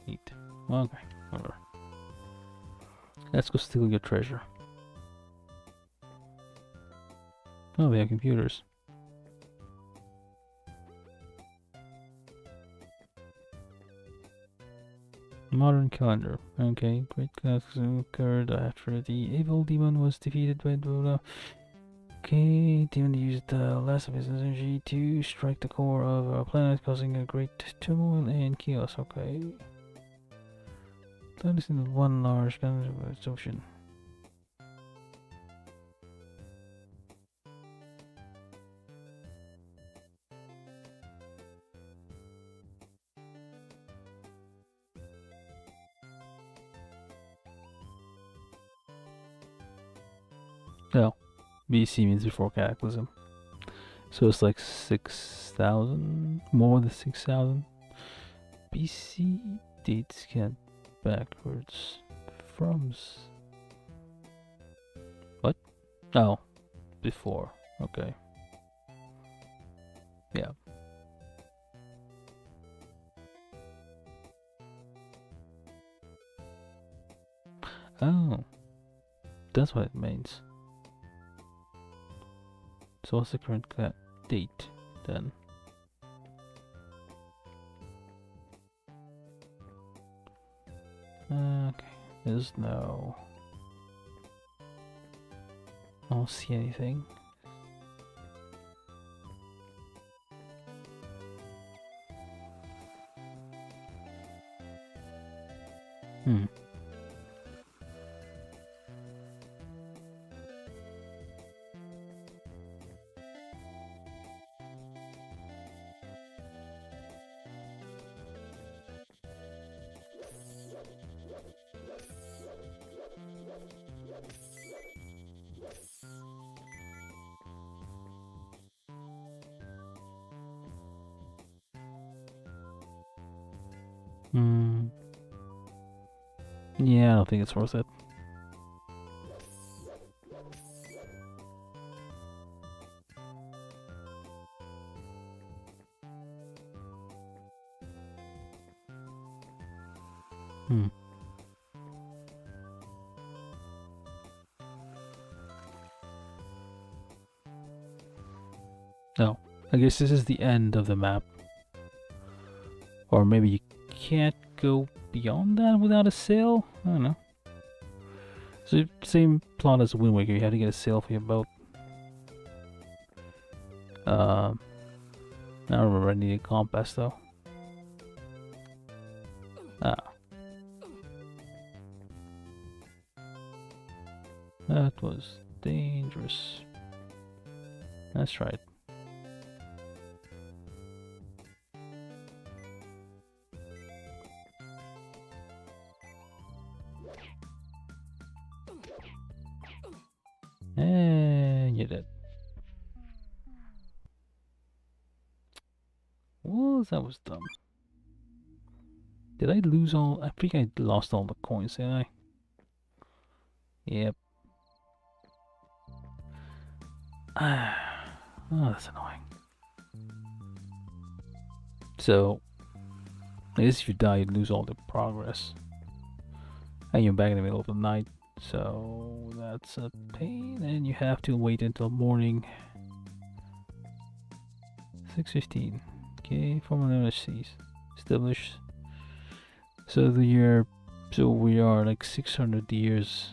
Neat. Okay, whatever. Let's go steal your treasure. Oh, they have computers. Modern calendar. Okay, great cataclysm occurred after the evil demon was defeated by Buddha. Okay, demon used the last of his energy to strike the core of our planet, causing a great turmoil and chaos. Okay. That is in one large ocean. Oh, BC means before Cataclysm. So it's like 6,000, more than 6,000. BC dates count backwards from. What? Oh, before. Okay. Yeah. Oh, that's what it means. So what's the current date then? Okay, there's no... I don't see anything. Hmm. Hmm. Yeah, I don't think it's worth it. Hmm. No. I guess this is the end of the map. Or maybe you can't go beyond that without a sail? I don't know. So same plot as Wind Waker, you had to get a sail for your boat. I don't remember I needed a compass though. Ah. That was dangerous. That's right. And you did. Well, that was dumb. Did I lose all? I think I lost all the coins, didn't I? Yep. Oh, that's annoying. So, I guess if you die, you lose all the progress. And you're back in the middle of the night. So, that's a pain. And you have to wait until morning. 6:15. Okay, former MHCs. Established. So we are like 600 years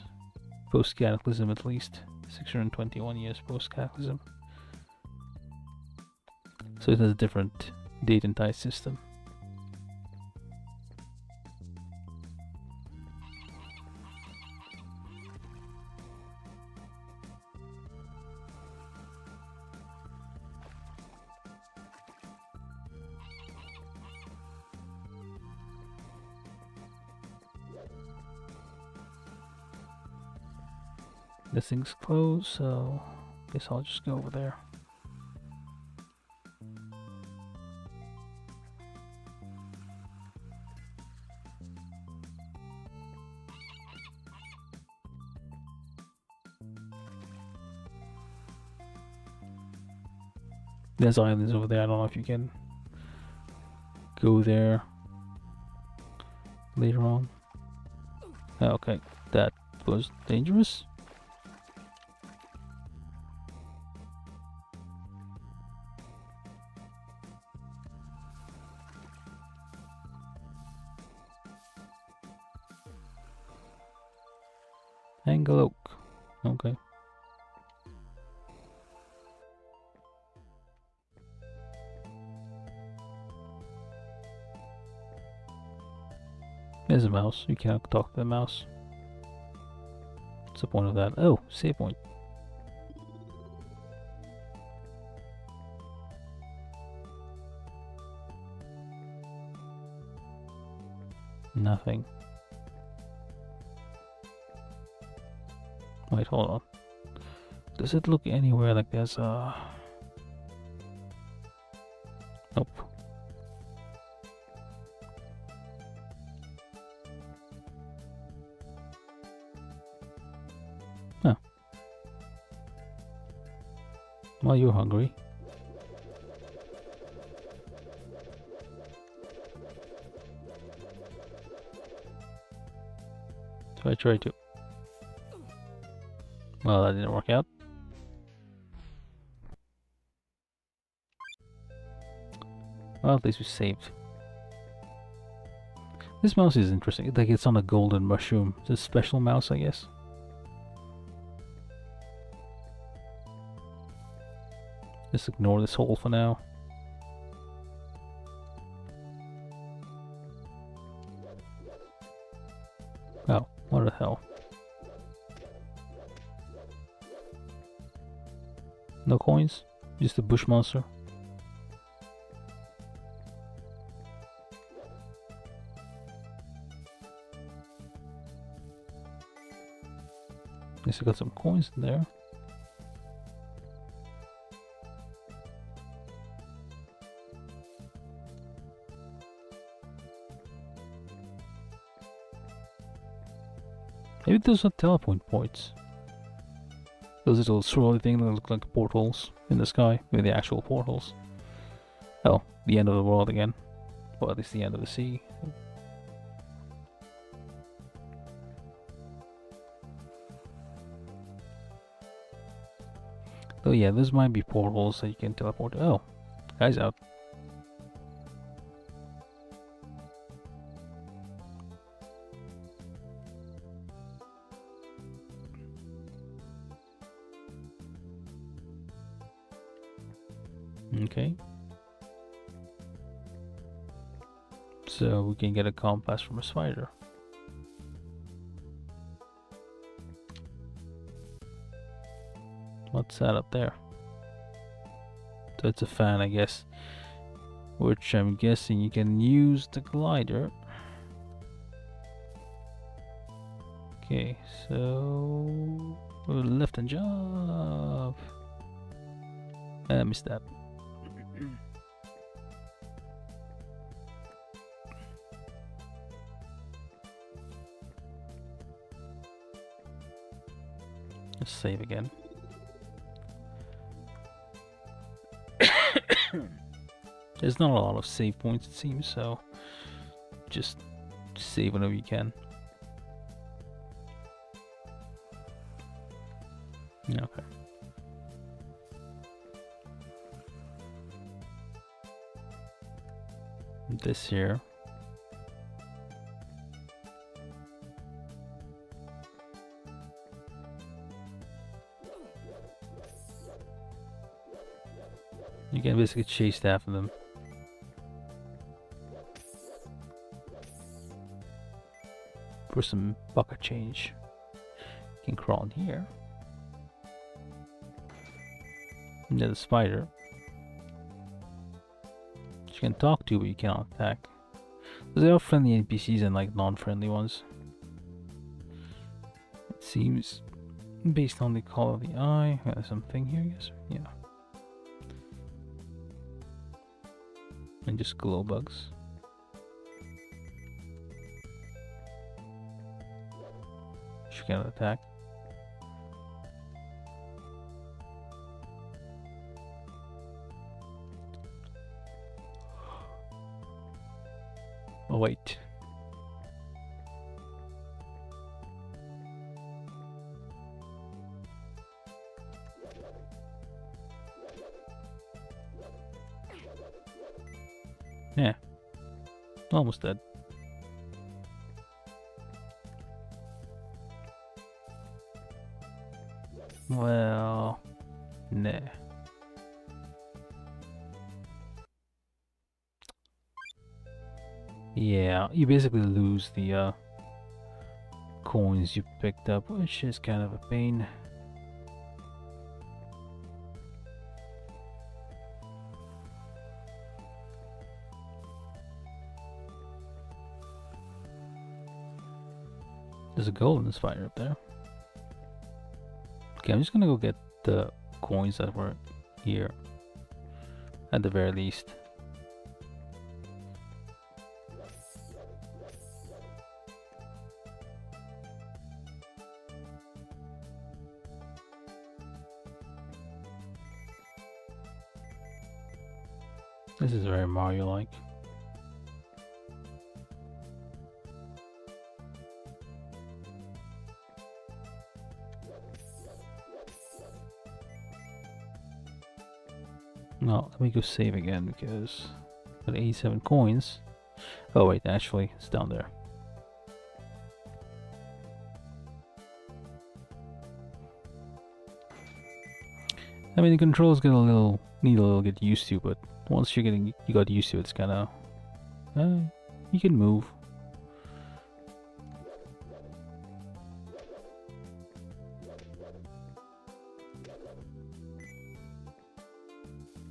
post-cataclysm at least. 621 years post-cataclysm. So it has a different date and time system. This thing's closed, so I guess I'll just go over there. There's islands over there. I don't know if you can go there later on. Okay, that was dangerous. Angle Oak. Okay. There's a mouse. You cannot talk to the mouse. What's the point of that? Oh, save point. Nothing. Wait, hold on. Does it look anywhere like there's a... Nope. Huh. Well, you're hungry. So I tried to... Well, that didn't work out. Well, at least we saved. This mouse is interesting. Like it's on a golden mushroom. It's a special mouse, I guess. Just ignore this hole for now. Oh, what the hell? No coins? Just a bush monster? Guess I got some coins in there. Maybe those are teleport points. Those little swirly things that look like portals in the sky. Maybe the actual portals. Oh, the end of the world again. Well, at least the end of the sea. Oh yeah, those might be portals that you can teleport. Oh, guy's out. Okay. So we can get a compass from a spider. What's that up there? So it's a fan, I guess. Which I'm guessing you can use the glider. Okay, so lift and jump. I missed that. Let's save again. There's not a lot of save points, it seems, so just save whenever you can. Okay. This here. You can basically chase after them. For some bucket change. You can crawl in here. And there's a spider. You can talk to, but you cannot attack. There are friendly NPCs and like non-friendly ones. It seems based on the color of the eye. There's something here, I guess. Yeah. And just glow bugs. She cannot attack. Oh wait. Yeah. Almost dead. Well, nah. Yeah, you basically lose the coins you picked up, which is kind of a pain. There's a golden spider up there. Okay, I'm just gonna go get the coins that were here, at the very least. This is very Mario-like. No, let me go save again because I got 87 coins. Oh wait, actually, it's down there. I mean, the controls get need a little get used to, but once you got used to it, it's kind of you can move.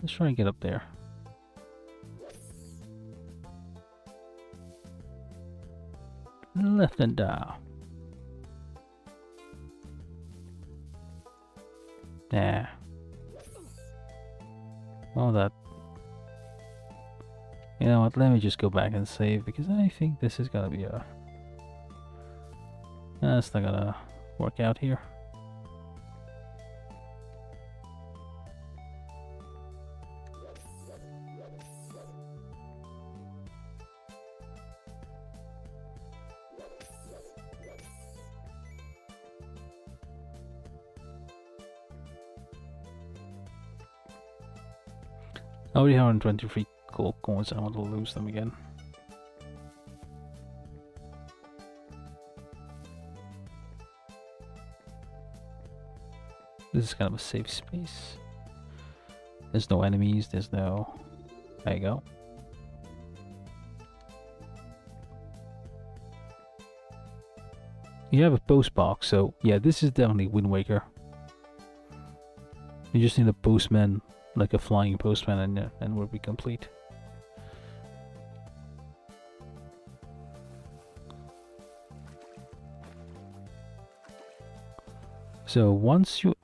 Let's try and get up there. Left and down. Nah. Well, that. You know what? Let me just go back and save because I think this is gonna be a That's not gonna work out here. I already have 123 gold coins. I want to lose them again. This is kind of a safe space. There's no enemies. There's no... There you go. You have a post box, so yeah, this is definitely Wind Waker. You just need a postman, like a flying postman, and we'll be complete. So once you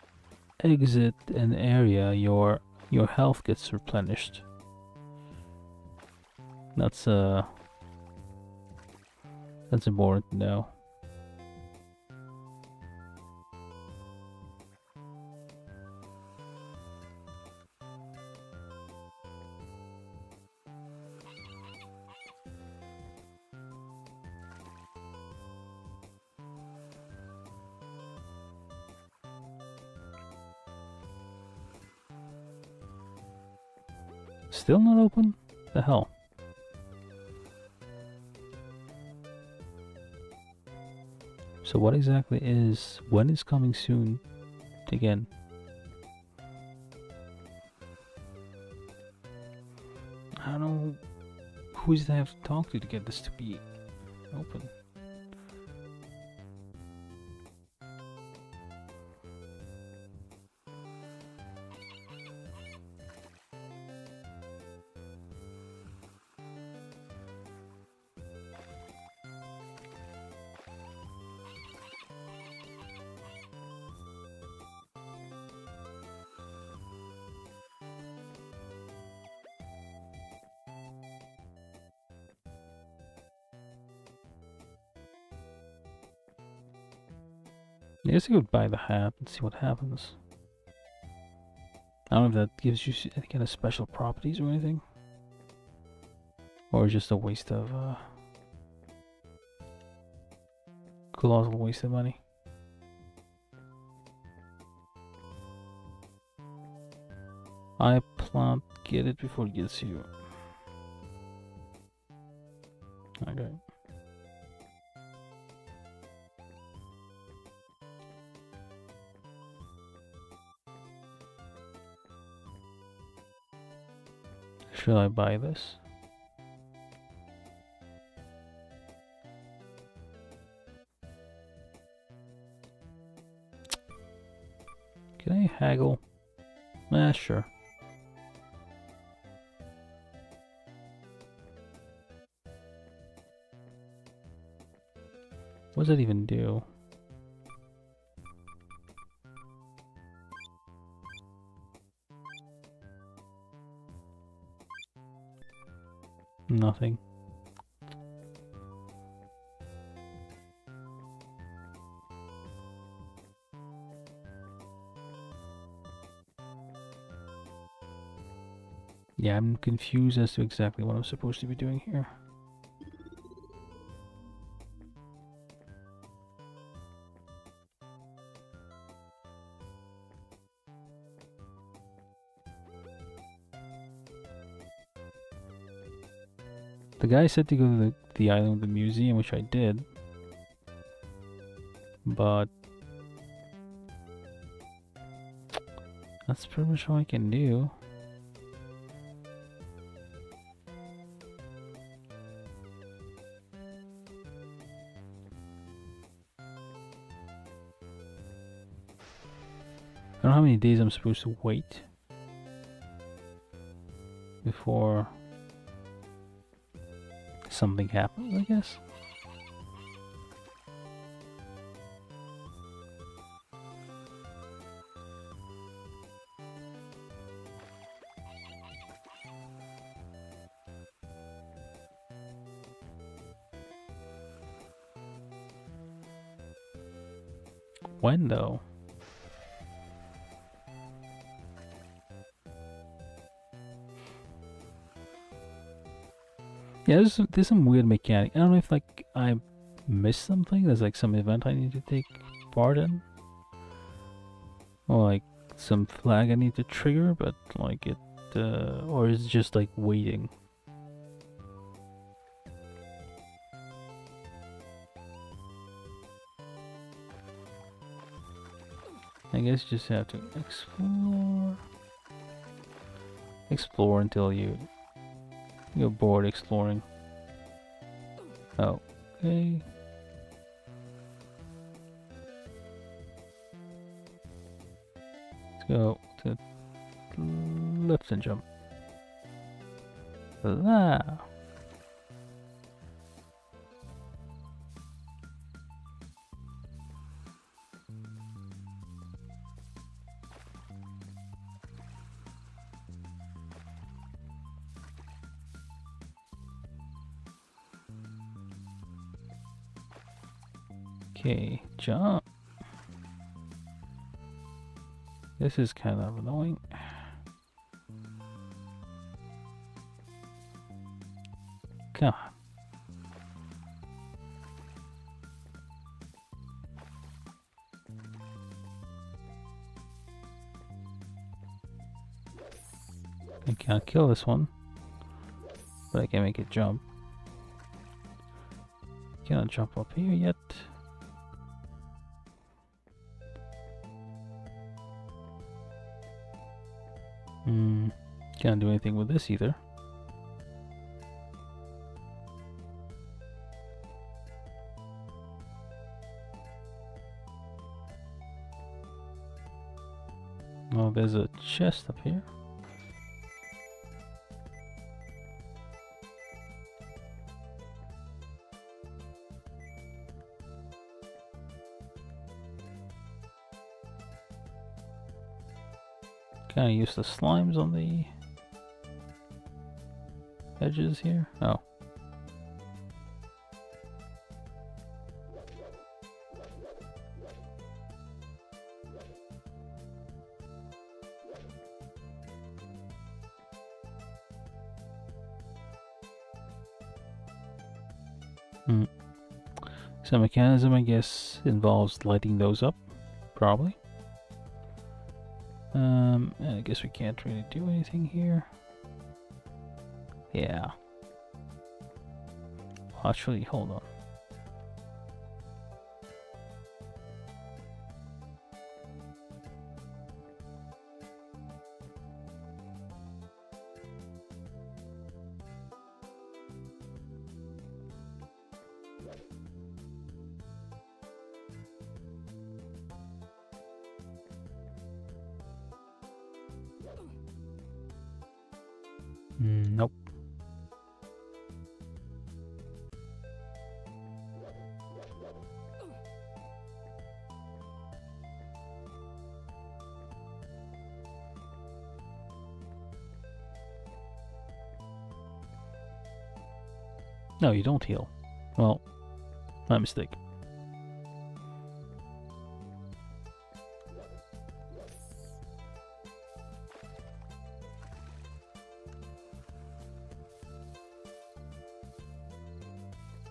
exit an area, your health gets replenished. That's important to know. Still not open? The hell? So what exactly is... When is coming soon? Again. I don't know... Who does I have to talk to get this to be open? I guess I could buy the hat and see what happens. I don't know if that gives you any kind of special properties or anything. Or just a waste of, colossal waste of money. I plant, get it before it gets you. Okay. Should I buy this? Can I haggle? Sure. What does that even do? Nothing. Yeah, I'm confused as to exactly what I'm supposed to be doing here. The guy said to go to the island of the museum, which I did. But that's pretty much all I can do. I don't know how many days I'm supposed to wait before something happens, I guess. When though? Yeah, there's some weird mechanic. I don't know if like I missed something. There's like some event I need to take part in, or like some flag I need to trigger, but like it, or it's just like waiting. I guess you just have to explore until you're bored exploring. Oh, okay. Let's go to lift and jump. Ah. Okay, jump. This is kind of annoying. Come on. I can't kill this one, but I can make it jump. Cannot jump up here yet. Can't do anything with this either. Oh, there's a chest up here. Can I use the slimes on the edges here? Oh. So mechanism, I guess, involves lighting those up, probably. And I guess we can't really do anything here. Yeah. Actually, hold on. Nope. No, you don't heal. Well, my mistake.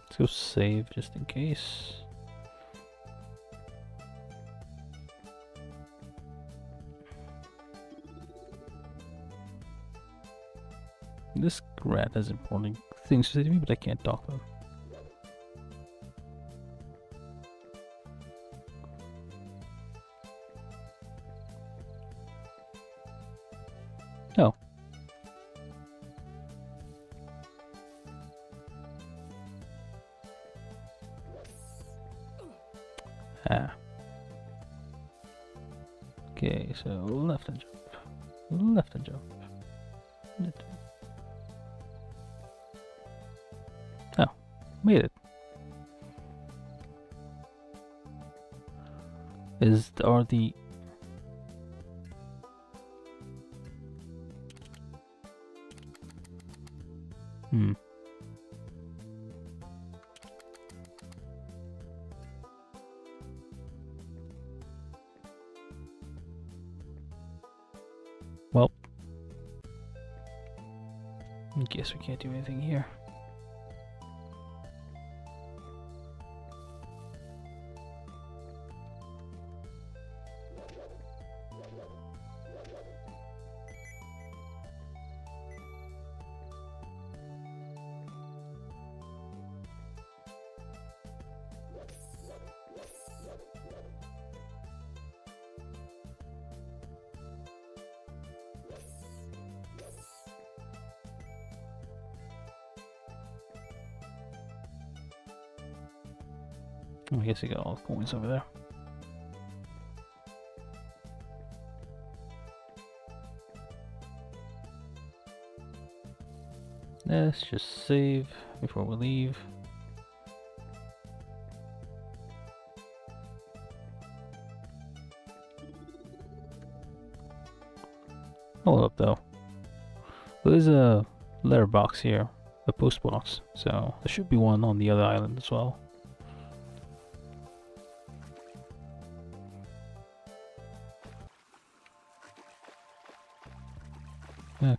Let's go save just in case. This rat has important things to say to me, but I can't talk to him. Oh. Ah. Okay, so left and jump. Left and jump. Oh, made it. Are the guess we can't do anything here. I guess you got all the coins over there. Let's just save before we leave. Hold up though. There's a letterbox here, a post box, so there should be one on the other island as well. Okay.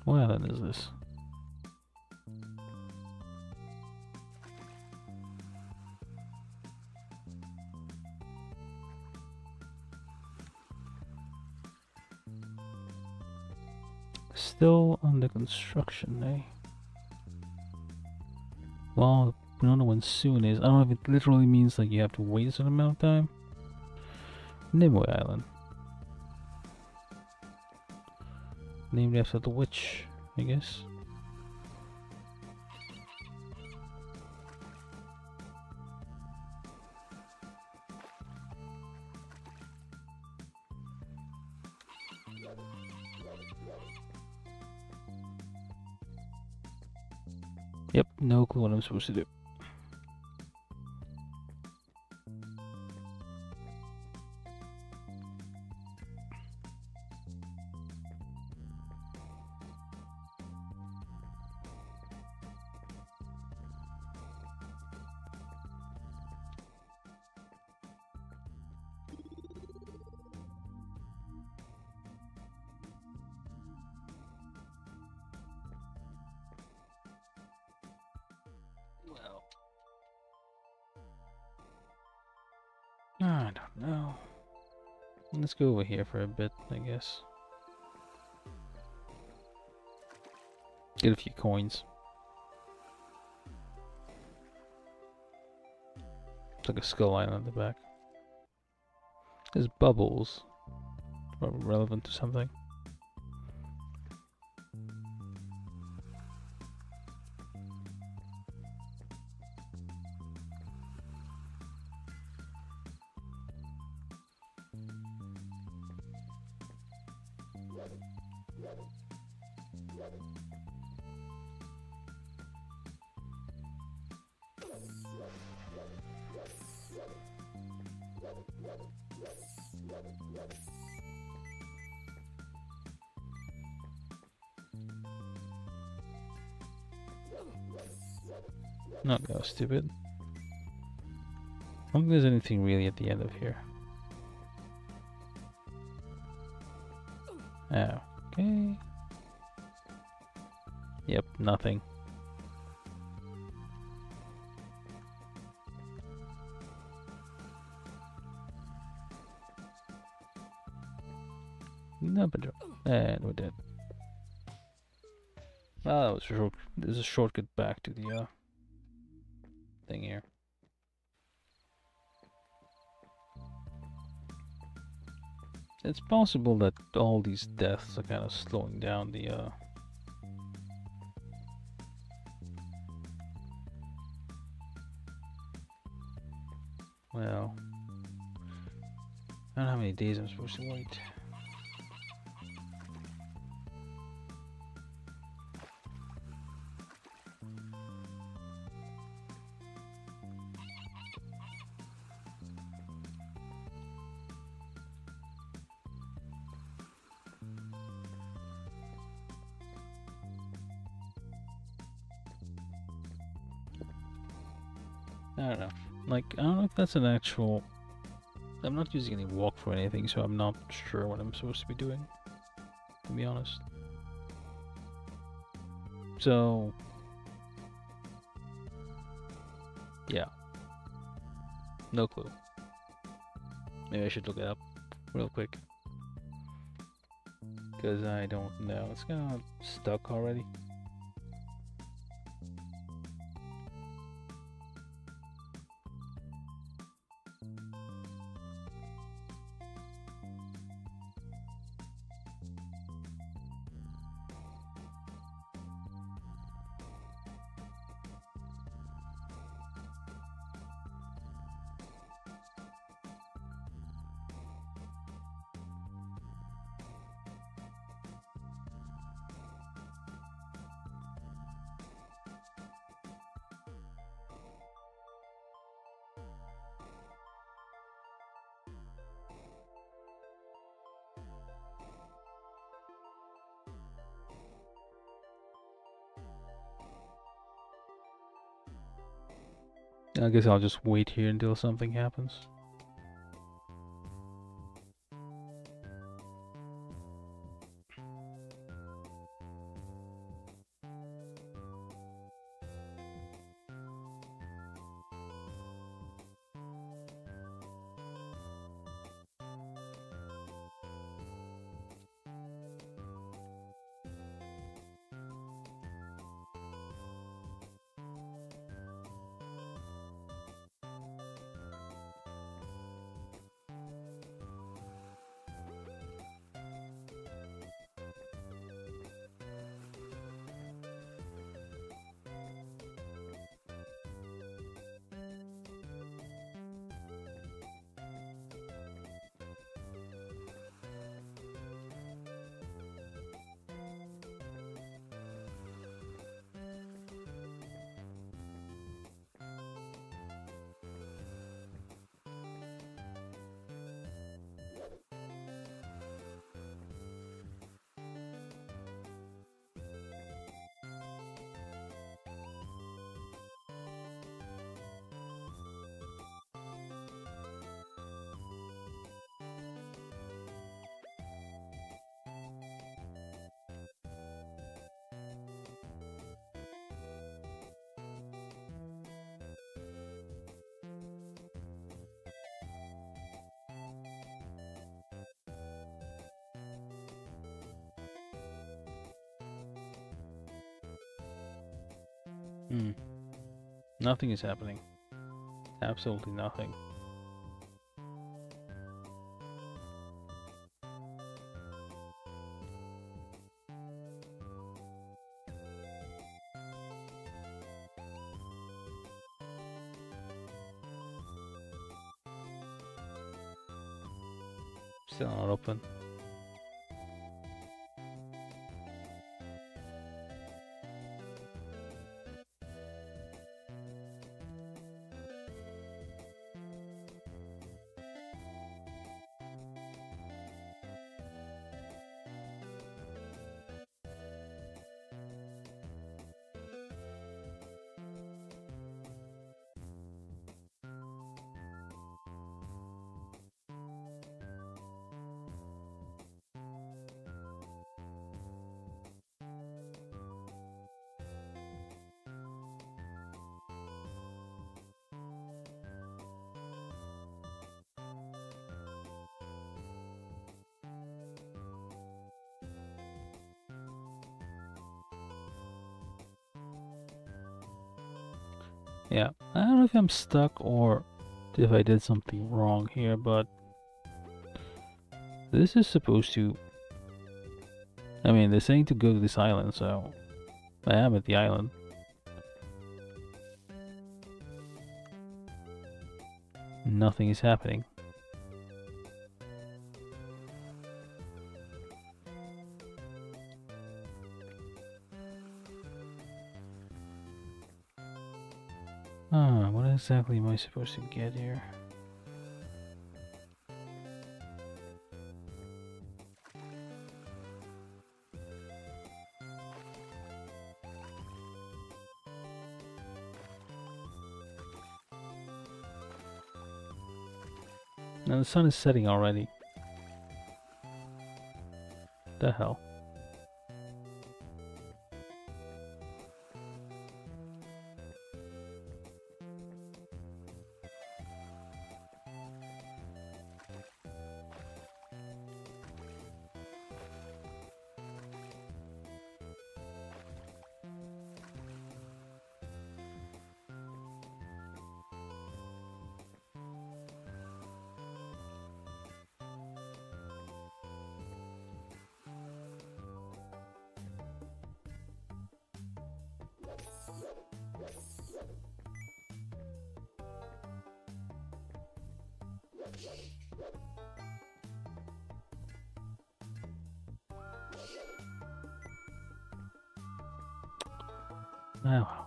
What island is this? Still under construction, eh? Well, we don't know when soon is. I don't know if it literally means like you have to wait a certain amount of time. Nimue Island. Named after the witch, I guess. Yep, no clue what I'm supposed to do. Well, I don't know. Let's go over here for a bit, I guess. Get a few coins. It's like a skull line on the back. There's bubbles. Probably relevant to something. Not that was stupid. I don't think there's anything really at the end of here. Oh, okay. Yep, nothing. No, but and we're dead. Ah, that was short. There's a shortcut back to the thing here. It's possible that all these deaths are kind of slowing down the well, I don't know how many days I'm supposed to wait. I don't know. Like, I don't know if that's an actual... I'm not using any walk for anything, so I'm not sure what I'm supposed to be doing, to be honest. So... yeah. No clue. Maybe I should look it up real quick. Because I don't know. It's kind of stuck already. I guess I'll just wait here until something happens. Hmm. Nothing is happening. Absolutely nothing. Still not open. Yeah, I don't know if I'm stuck or if I did something wrong here, but this is supposed to... I mean, they're saying to go to this island, so I am at the island. Nothing is happening. What exactly am I supposed to get here? Now the sun is setting already. The hell? Wow.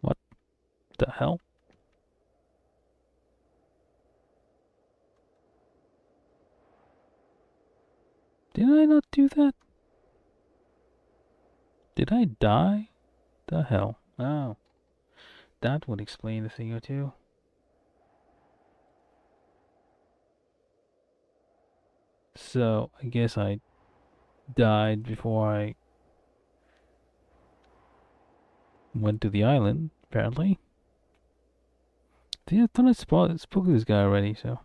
What the hell? Did I not do that? Did I die? The hell? Oh. That would explain a thing or two. So, I guess I died before I went to the island, apparently. I thought I spoke to this guy already, so.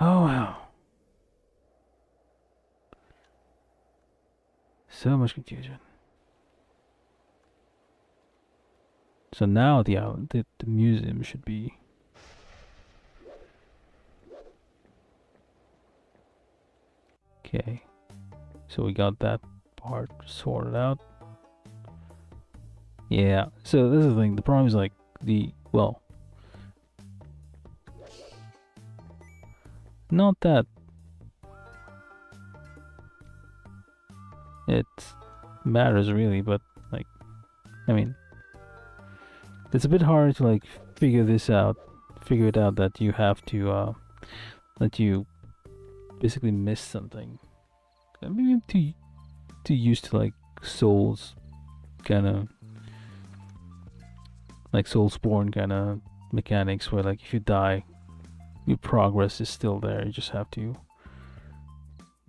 Oh, wow. So much confusion. So now the island, the museum should be. Okay. So we got that part sorted out. Yeah. So this is the thing. The problem is like well, not that it matters really, but like, I mean, it's a bit hard to like figure it out that you have to that you basically miss something. Maybe I'm too used to like Souls kind of like Soulsborne kind of mechanics where like if you die, your progress is still there. You just have to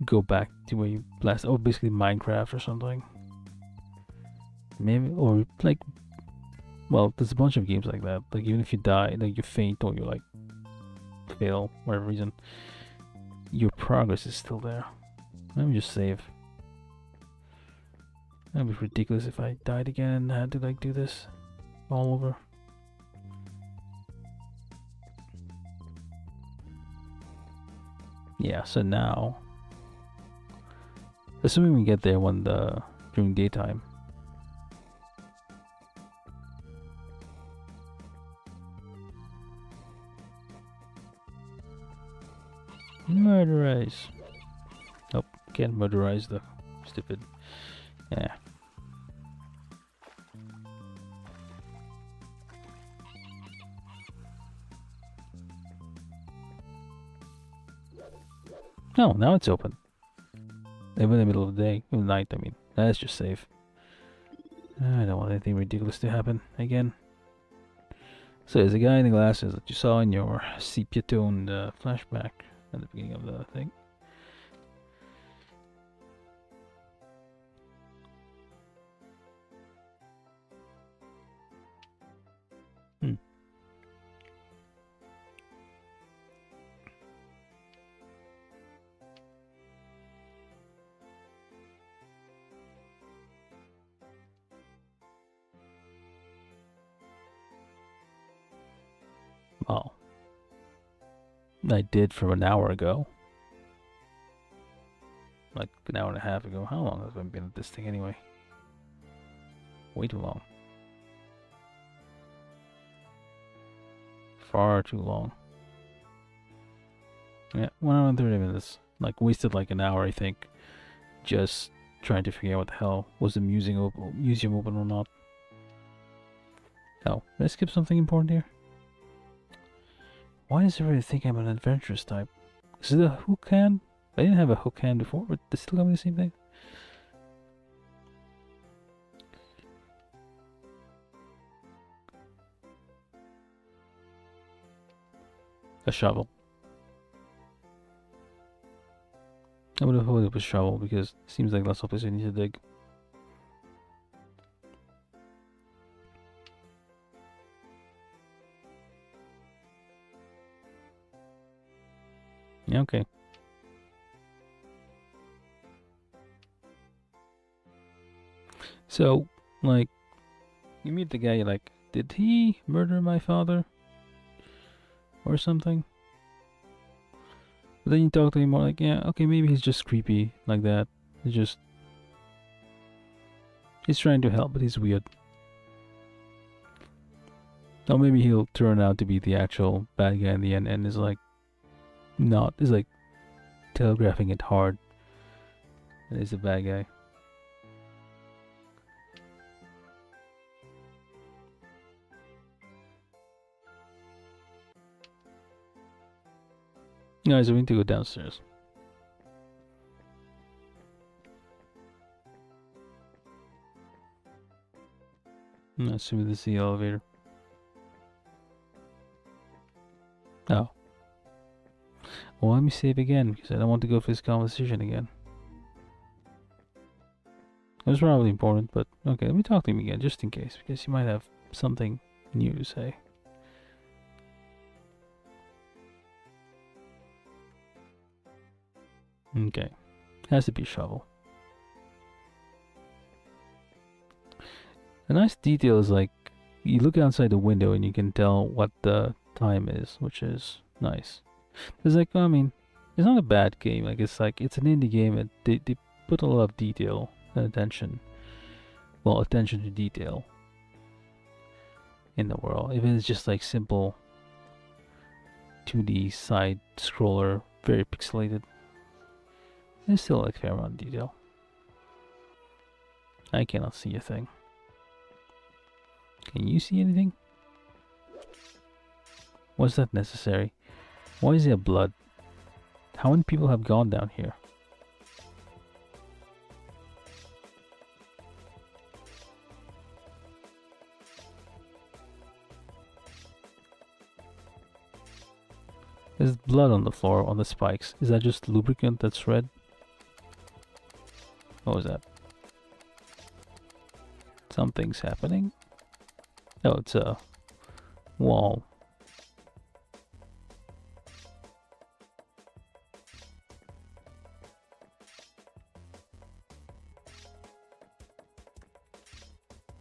go back to where you last. Oh, basically Minecraft or something. Maybe or like, well, there's a bunch of games like that. Like even if you die, like you faint or you like fail, whatever reason, your progress is still there. Let me just save. That'd be ridiculous if I died again and had to like do this all over. Yeah, so now, assuming we get there during daytime. Murderize. Nope, can't murderize the stupid. Yeah. No, now it's open. Even in the middle of the day, in the night, I mean. That's just safe. I don't want anything ridiculous to happen again. So there's a guy in the glasses that you saw in your sepia-toned flashback at the beginning of the thing. Well, I did from an hour ago. Like an hour and a half ago. How long have I been at this thing anyway? Way too long. Far too long. Yeah, 1 hour and 30 minutes. Like wasted like an hour, I think, just trying to figure out what the hell was the museum open or not. Oh, did I skip something important here? Why does everybody think I'm an adventurous type? Is it a hook hand? I didn't have a hook hand before, but they still got me the same thing. A shovel. I would have hoped it was shovel because it seems like lots of places you need to dig. Yeah, okay. So, like, you meet the guy, you're like, did he murder my father? Or something? But then you talk to him more like, yeah, okay, maybe he's just creepy like that. He's trying to help, but he's weird. Or maybe he'll turn out to be the actual bad guy in the end and is like, telegraphing it hard. And he's a bad guy. Guys, we need to go downstairs. I'm assuming this is the elevator. Oh. Well, let me save again because I don't want to go for this conversation again. It was probably important, but okay, let me talk to him again just in case because he might have something new to say. Okay. Has to be a shovel. A nice detail is like you look outside the window and you can tell what the time is, which is nice. It's like, I mean, it's not a bad game. Like it's an indie game and they put a lot of detail and attention. Well, attention to detail in the world. Even it's just like simple 2D side scroller, very pixelated. There's still like fair amount of detail. I cannot see a thing. Can you see anything? Was that necessary? Why is there blood? How many people have gone down here? There's blood on the floor, on the spikes. Is that just lubricant that's red? What was that? Something's happening? Oh, it's a wall.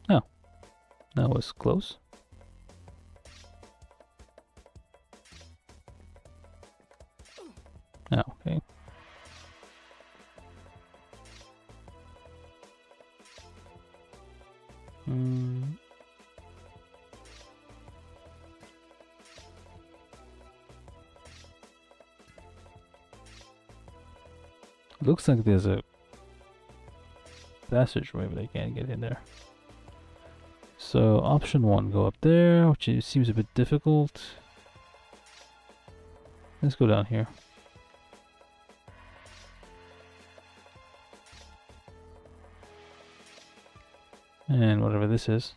Oh, that was close. Oh, okay. Looks like there's a passageway, but I can't get in there. So option 1, go up there, which seems a bit difficult. Let's go down here. And whatever this is.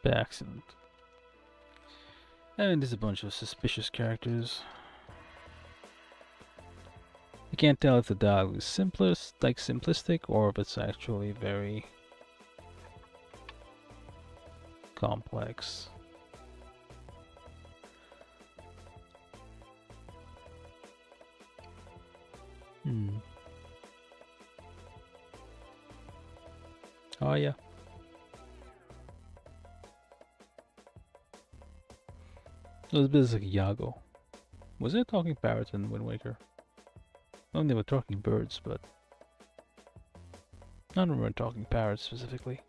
By accident. And there's a bunch of suspicious characters. I can't tell if the dialogue is simplistic, or if it's actually very complex. Oh yeah. It was a bit like Iago. Was there talking parrots in Wind Waker? Well, they were talking birds, but I don't remember talking parrots specifically.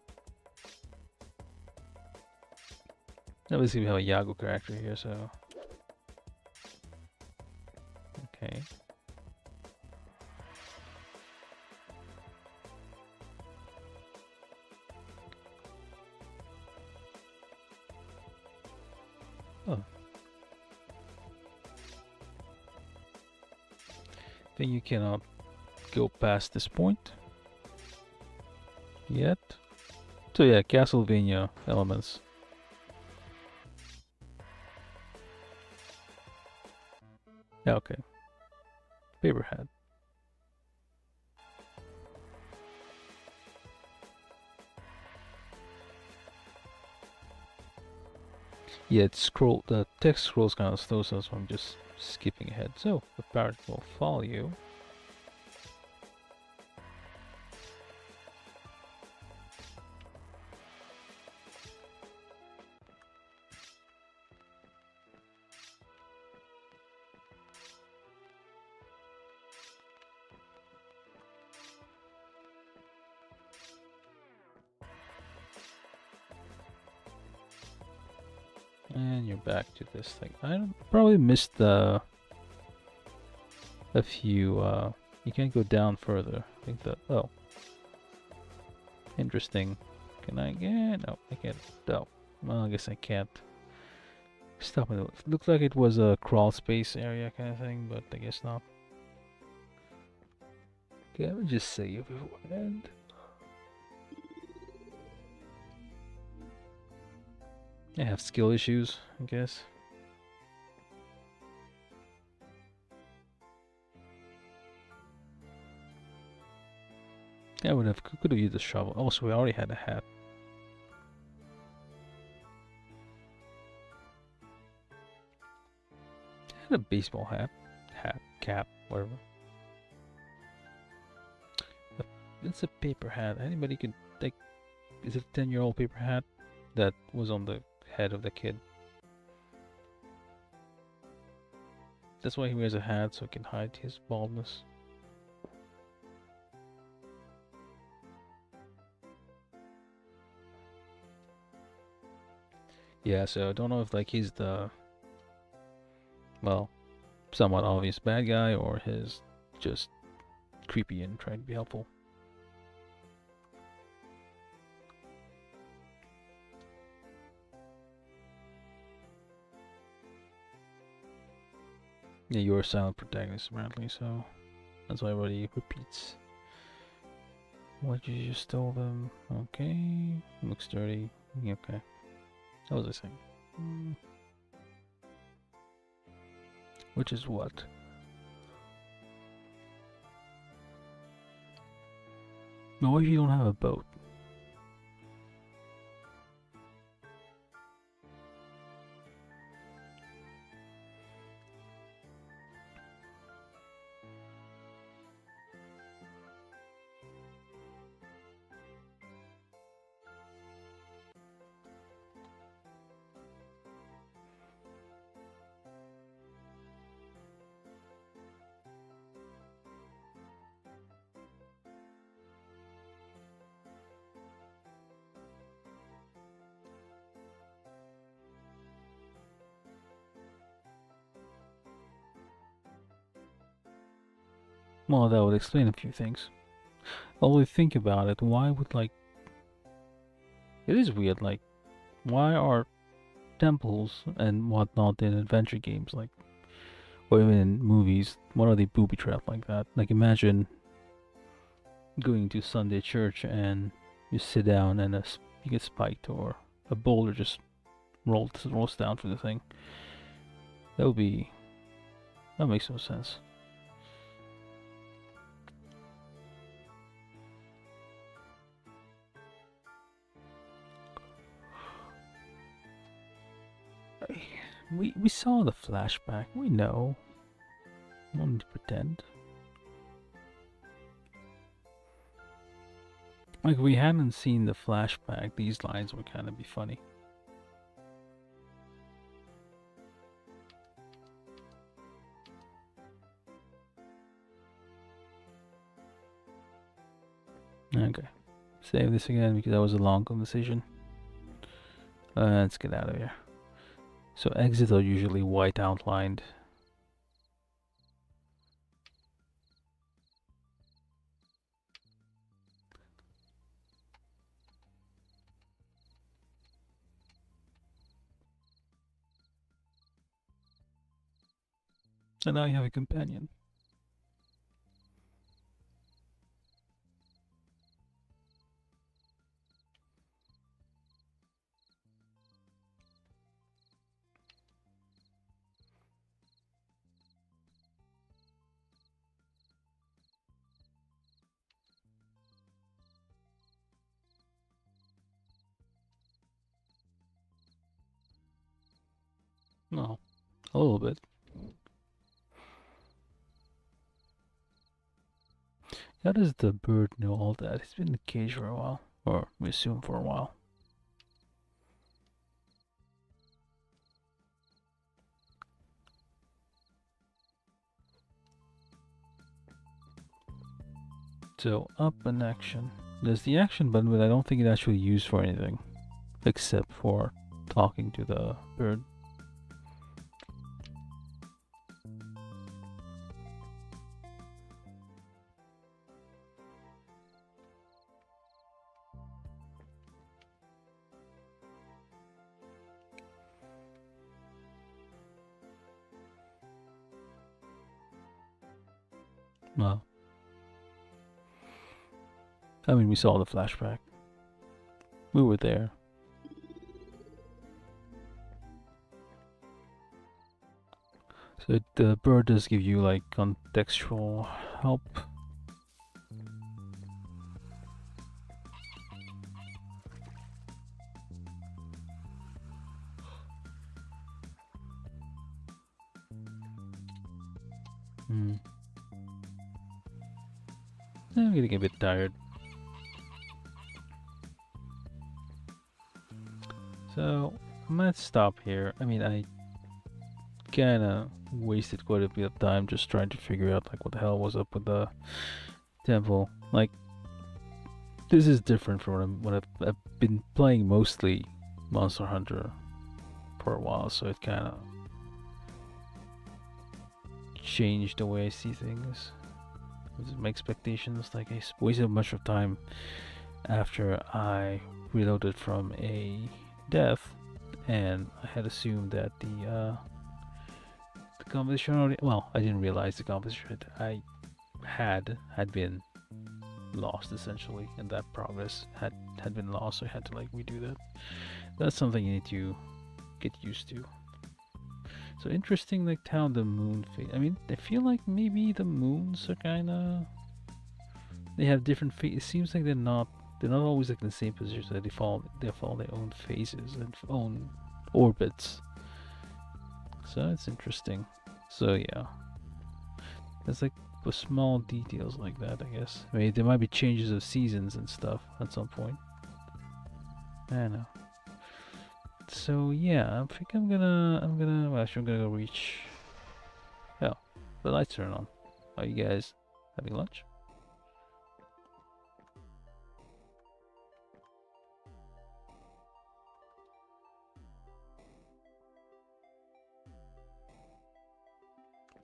Obviously we have a Iago character here, so... Okay. Oh, then you cannot go past this point yet. So yeah, Castlevania elements. Yeah, okay. Paper hat. Yeah, the text scrolls kind of slow, so I'm just skipping ahead. So the parrot will follow you. And you're back to this thing. I probably missed a few. You can't go down further. I think that. Oh, interesting. Can I get? No, I can't. Oh, well, I guess I can't. Stop it. Looked like it was a crawl space area kind of thing, but I guess not. Okay, let me just save beforehand. I have skill issues, I guess. I could have used a shovel. Also, we already had a hat. I had a baseball hat, cap, whatever. It's a paper hat. Anybody could like. Is it a 10-year-old paper hat that was on the head of the kid? That's why he wears a hat, so he can hide his baldness. Yeah, so I don't know if like he's the, well, somewhat obvious bad guy or his just creepy and trying to be helpful. Yeah, you're a silent protagonist apparently, so that's why everybody repeats. What you just stole them? Okay, looks dirty. Okay, what was I saying? Which is what? No, what if you don't have a boat? Well, that would explain a few things. Although think about it, why would like it is weird, like why are temples and whatnot in adventure games like or even in movies, why are they booby trapped like that? Like imagine going to Sunday church and you sit down and you get spiked or a boulder just rolls down through the thing. That makes no sense. We saw the flashback. We know. No need to pretend. Like we hadn't seen the flashback, these lines would kind of be funny. Okay. Save this again because that was a long conversation. Let's get out of here. So exits are usually white outlined. And now you have a companion. No, a little bit. How does the bird know all that? It's been in the cage for a while, or we assume for a while. So up and action. There's the action button, but I don't think it actually used for anything, except for talking to the bird. Well, I mean, we saw the flashback. We were there. So the bird does give you like contextual help. Hmm. I'm getting a bit tired. So I might stop here. I mean, I kinda wasted quite a bit of time just trying to figure out like what the hell was up with the temple. Like, this is different from I've been playing mostly Monster Hunter for a while, so it kind of changed the way I see things. My expectations, like I wasted a bunch of time after I reloaded from a death, and I had assumed that the competition already. Well, I didn't realize the competition I had been lost essentially, and that progress had been lost, so I had to like redo that. That's something you need to get used to. So interesting, like how the moon phase. I mean, I feel like maybe the moons are kind of they have different phases. It seems like they're not always like in the same position. So they follow their own phases and own orbits. So it's interesting. So yeah, there's like small details like that. I guess. I mean, there might be changes of seasons and stuff at some point. I don't know. So yeah, I think well, actually I'm gonna go reach. Oh, the lights turn on. Are you guys having lunch?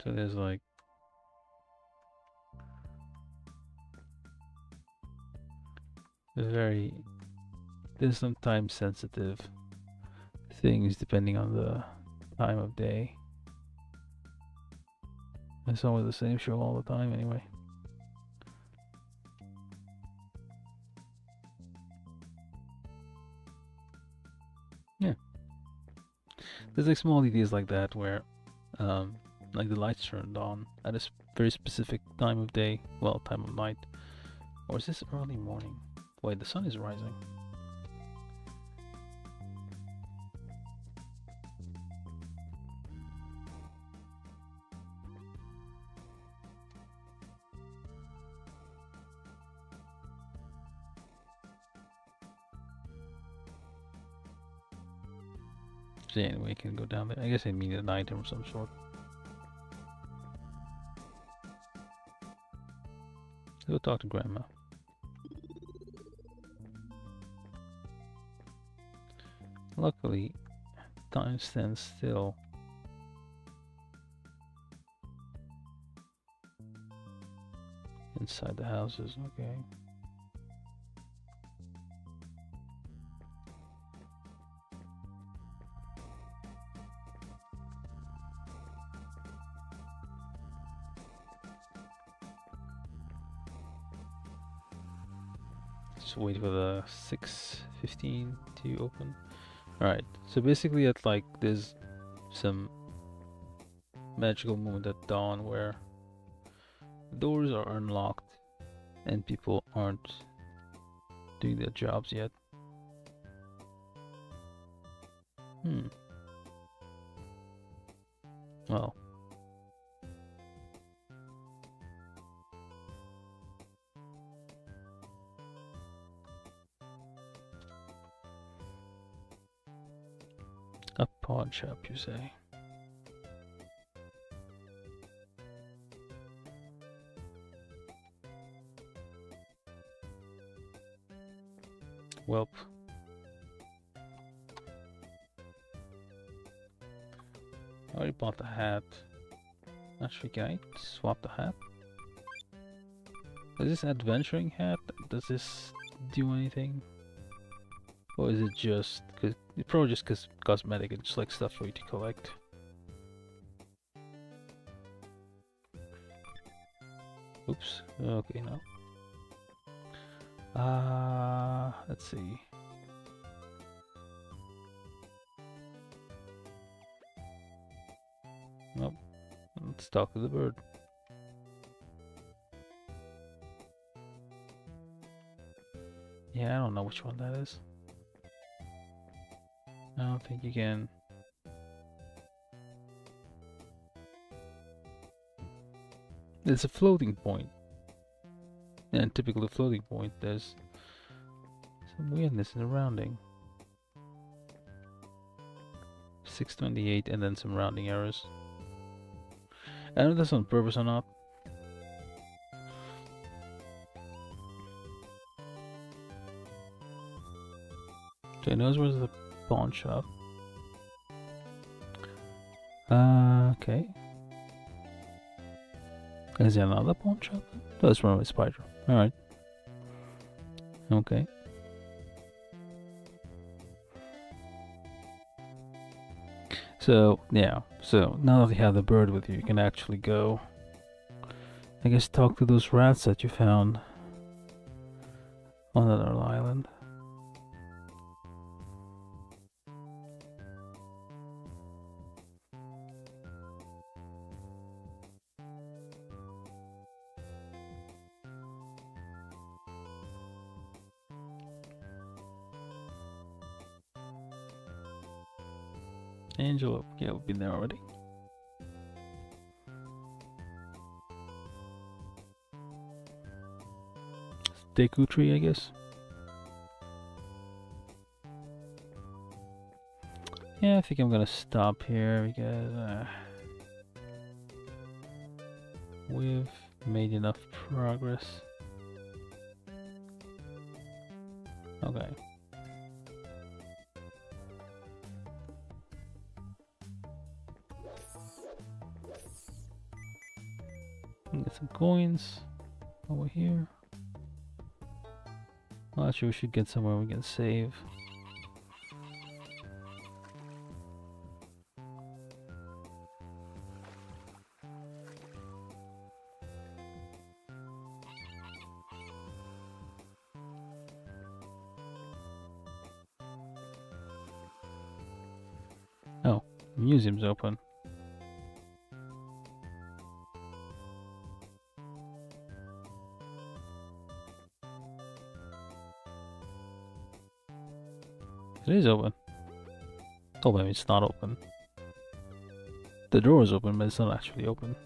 So there's like very there's some time sensitive things depending on the time of day. It's always the same show all the time anyway. Yeah. There's like small details like that where like the lights turned on at a very specific time of day, well, time of night. Or is this early morning? Wait, the sun is rising. So anyway, I can go down there. I guess I need an item of some sort. Go talk to Grandma. Luckily, time stands still. Inside the houses, okay. Just wait for the 6:15 to open. Alright, so basically it's like there's some magical moment at dawn where doors are unlocked and people aren't doing their jobs yet. Well. A pawn shop, you say? Welp. I already bought the hat. Actually, can I swap the hat? Is this adventuring hat? Does this do anything? Or is it just... Cause, it's probably just cause cosmetic and just like stuff for you to collect. Oops. Okay, no. Let's see. Nope. Let's talk to the bird. Yeah, I don't know which one that is. I don't think you can. It's a floating point. And typically floating point, there's some weirdness in the rounding. 628 and then some rounding errors. I don't know if that's on purpose or not. So he knows where's the pawn shop. Okay. Is there another pawn shop? Oh, that's from a spider. Alright. Okay. So, yeah. So, now that you have the bird with you, you can actually go, I guess, talk to those rats that you found on another island. Angelo, yeah, we've been there already. Deku tree, I guess. Yeah, I think I'm gonna stop here because we've made enough progress. Okay. Get some coins over here. Well, actually, we should get somewhere we can save. Oh, the museum's open. It is open. Oh, maybe it's not open. The door is open, but it's not actually open.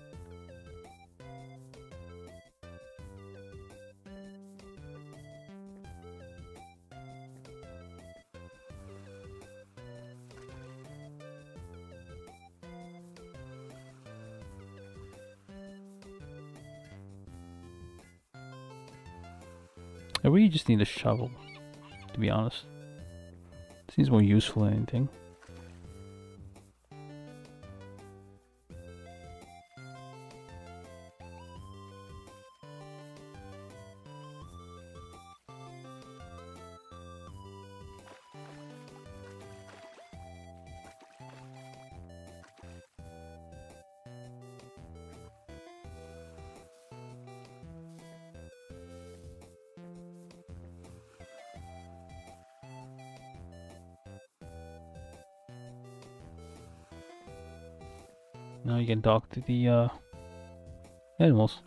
I really just need a shovel, to be honest. Seems more useful than anything. Now you can talk to the animals.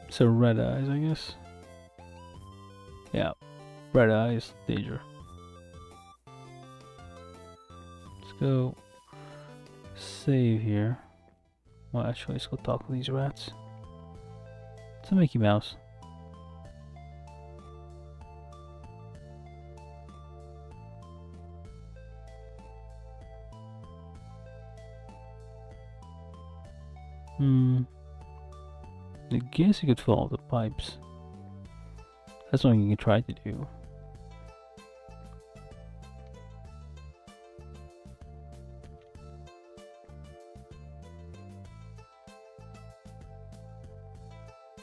So red eyes, I guess. Yeah, red eyes, danger. Let's go save here. Well, actually, let's go talk to these rats. It's a Mickey Mouse. I guess you could follow the pipes. That's something you can try to do.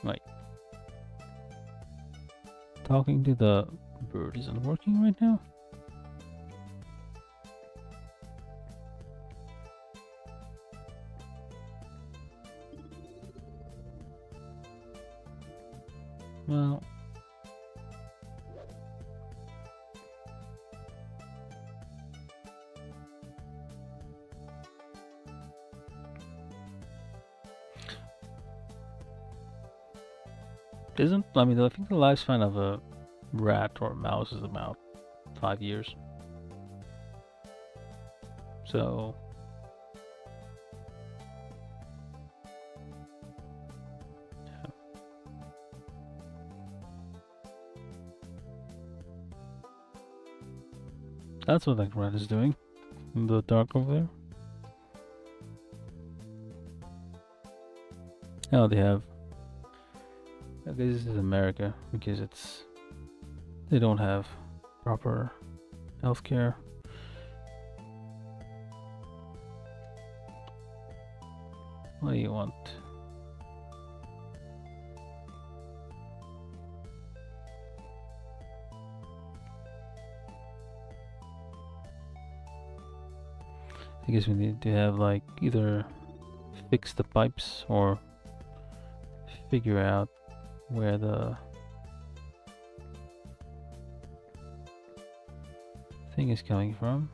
Right. Talking to the bird isn't working right now. Well, I mean, I think the lifespan of a rat or a mouse is about 5 years. So, yeah. That's what that rat is doing in the dark over there. Oh, they have. I guess this is America because they don't have proper healthcare. What do you want? I guess we need to have like either fix the pipes or figure out where the thing is coming from.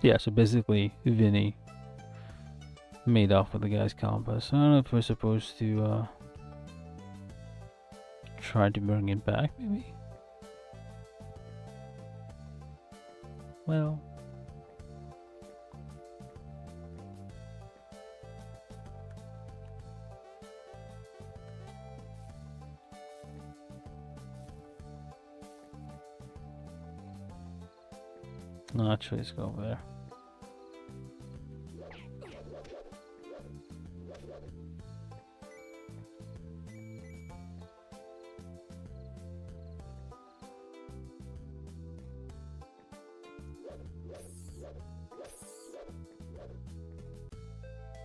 Yeah, so basically Vinny made off with the guy's compass. I don't know if we're supposed to try to bring it back, maybe? Well, no, actually, let's go over there.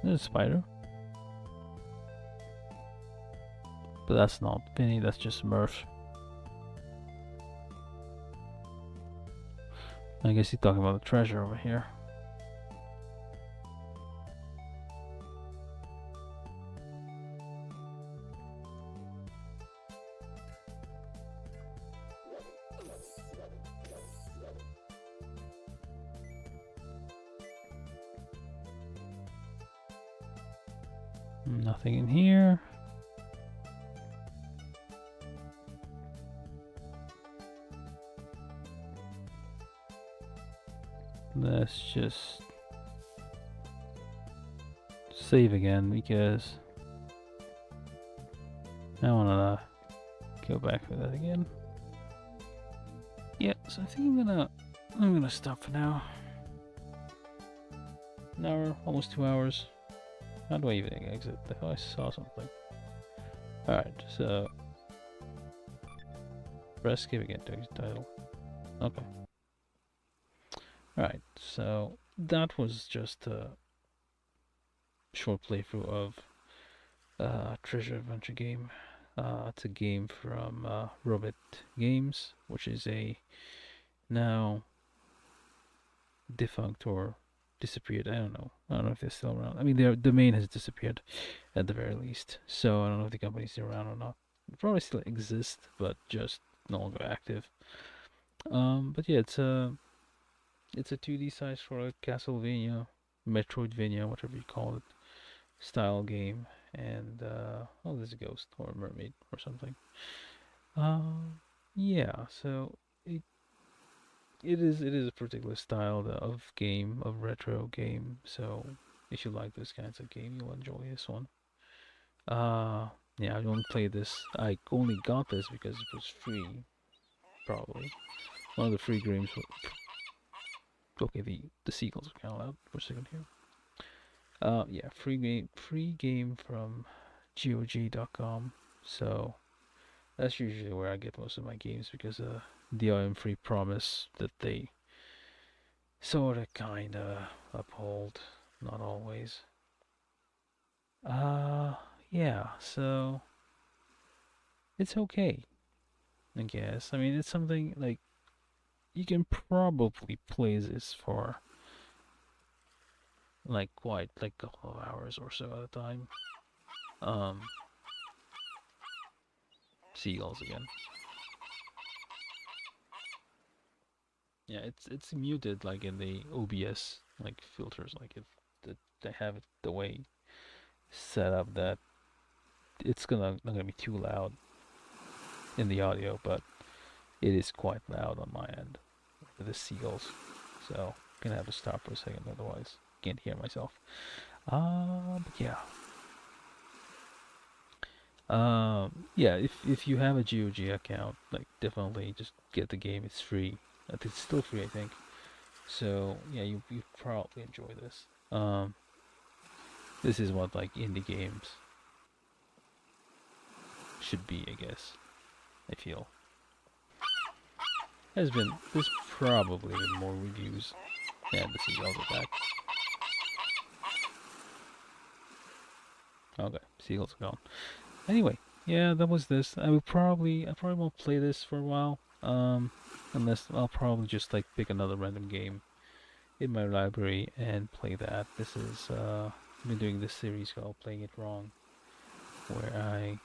There's a spider. But that's not Vinny, that's just Murph. I guess he's talking about the treasure over here. Nothing in here. Let's just save again because I wanna go back for that again. Yeah, so I think I'm gonna stop for now. An hour, almost 2 hours. How do I even exit? I thought I saw something. Alright, so press skip again to exit title. Okay. Alright, so that was just a short playthrough of Treasure Adventure game. It's a game from Robit Games, which is a now defunct or disappeared. I don't know. I don't know if they're still around. I mean, their domain has disappeared at the very least. So I don't know if the company's still around or not. It probably still exists, but just no longer active. But yeah, it's a 2D side scroller Castlevania, Metroidvania, whatever you call it, style game. And oh, there's a ghost or a mermaid or something. Yeah. So it it is a particular style of game, of retro game. So if you like those kinds of game, you'll enjoy this one. Uh, yeah, I only played this. I only got this because it was free, probably. One of the free games. Okay, the seagulls are kind of loud for a second here. Yeah, free game from GOG.com. So that's usually where I get most of my games because the DRM free promise that they sorta kinda uphold, not always. Uh yeah, so it's okay, I guess. I mean, it's something like you can probably play this for like quite like a couple of hours or so at a time. Um Seagulls again. Yeah, it's muted like in the OBS like filters, like if they have it the way set up that it's not gonna be too loud in the audio, but it is quite loud on my end with the seagulls. So gonna have to stop for a second, otherwise can't hear myself. But yeah. Yeah. If you have a GOG account, like definitely just get the game. It's free. It's still free, I think. So yeah, you probably enjoy this. This is what like indie games should be, I guess. I feel there's probably been more reviews. Yeah, the seagulls are back. Okay, seagulls are gone. Anyway, yeah, that was this. I probably won't play this for a while. Unless I'll probably just like pick another random game in my library and play that. This is I've been doing this series called Playing It Wrong, where I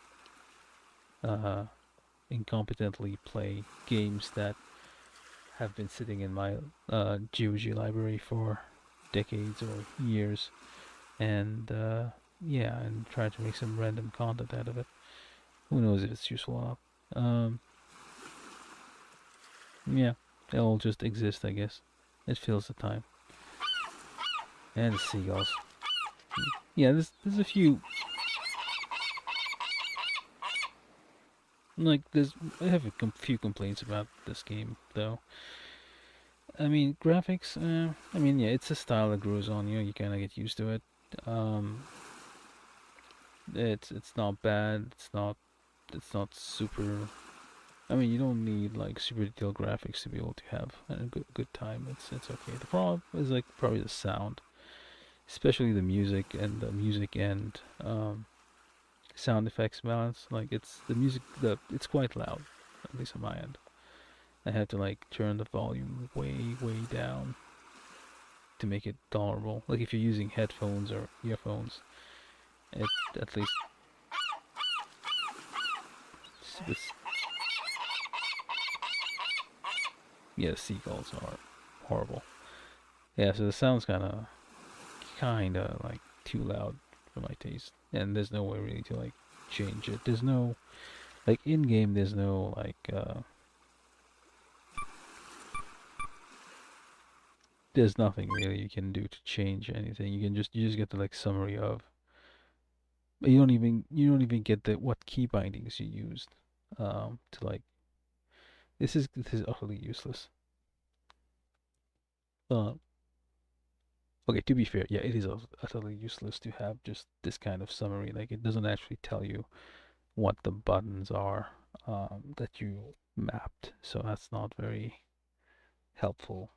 uh incompetently play games that have been sitting in my GOG library for decades or years, and yeah, and try to make some random content out of it. Who knows if it's useful or not? Yeah, it'll just exist, I guess. It fills the time. And the seagulls. Yeah, there's a few there's I have a few complaints about this game though. I mean, graphics. I mean, yeah, it's a style that grows on you. You kind of get used to it. Um, it's not bad. It's not super. I mean, you don't need like super detailed graphics to be able to have a good time. It's okay. The problem is like probably the sound, especially the music and sound effects balance. Like it's the music the it's quite loud, at least on my end. I have to like turn the volume way down to make it tolerable. Like if you're using headphones or earphones, it at least it's, yeah, seagulls are horrible. Yeah, so the sound's kinda like too loud for my taste, and there's no way really to like change it. There's no like in game. There's no there's nothing really you can do to change anything. You just get the like summary of. You don't even get the what key bindings you used to like. This is utterly useless. Uh, okay, to be fair, yeah, it is utterly useless to have just this kind of summary. Like it doesn't actually tell you what the buttons are that you mapped, so that's not very helpful.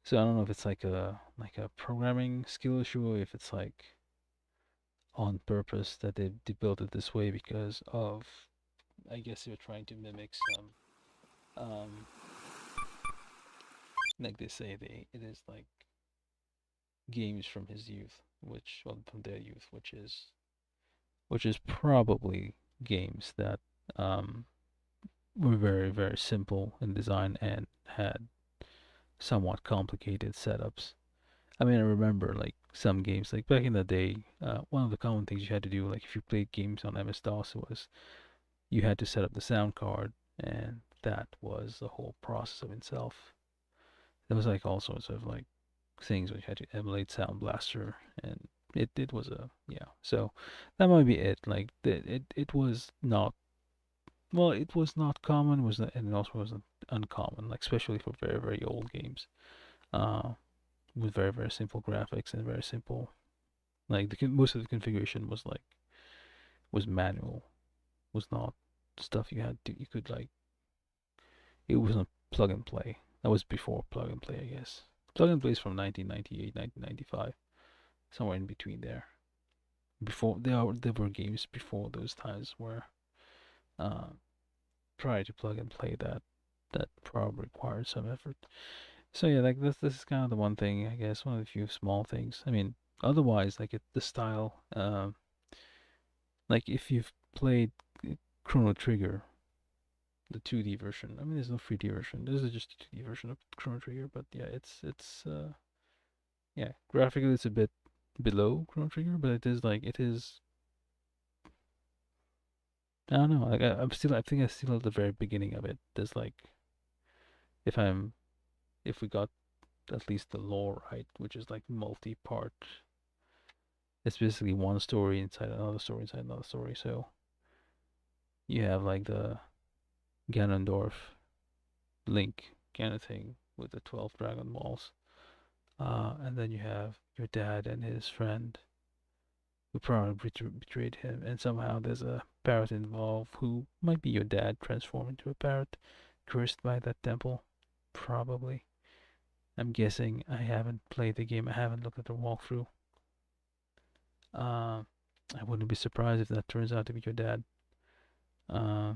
So I don't know if it's like a programming skill issue, or if it's like on purpose that they built it this way because of, I guess they were trying to mimic some, um like they say, it is like games from his youth, which, well, from their youth, which is probably games that um were very, very simple in design and had somewhat complicated setups. I mean, I remember like some games, like back in the day, one of the common things you had to do, like if you played games on MS-DOS, was you had to set up the sound card, and that was the whole process of itself. There was like all sorts of like things where you had to emulate Sound Blaster, and it was a, yeah. So that might be it. Like it was not, well, it was not common, was not, and it also wasn't uncommon, like especially for very, very old games, uh, with very, very simple graphics and very simple, like most of the configuration was like, was manual, was not stuff you had to, you could like, it wasn't plug and play. That was before plug and play, I guess. Plug and play is from 1998, 1995, somewhere in between there. Before there were games before those times where, uh, prior to plug and play, that probably required some effort. So yeah, like this is kind of the one thing, I guess, one of the few small things. I mean, otherwise, like the style, like if you've played Chrono Trigger, the 2D version. I mean, there's no 3D version. This is just a 2D version of Chrono Trigger, but yeah, it's yeah, graphically it's a bit below Chrono Trigger, but it is like, it is, I don't know. Like I'm still, I think I'm still at the very beginning of it. There's like, if I'm, if we got at least the lore right, which is like multi-part. It's basically one story inside another story inside another story. So you have like the Ganondorf Link kind of thing with the 12 Dragon Balls. And then you have your dad and his friend who probably betrayed him, and somehow there's a parrot involved who might be your dad transformed into a parrot, cursed by that temple, probably. I'm guessing. I haven't played the game. I haven't looked at the walkthrough. Uh, I wouldn't be surprised if that turns out to be your dad. Uh,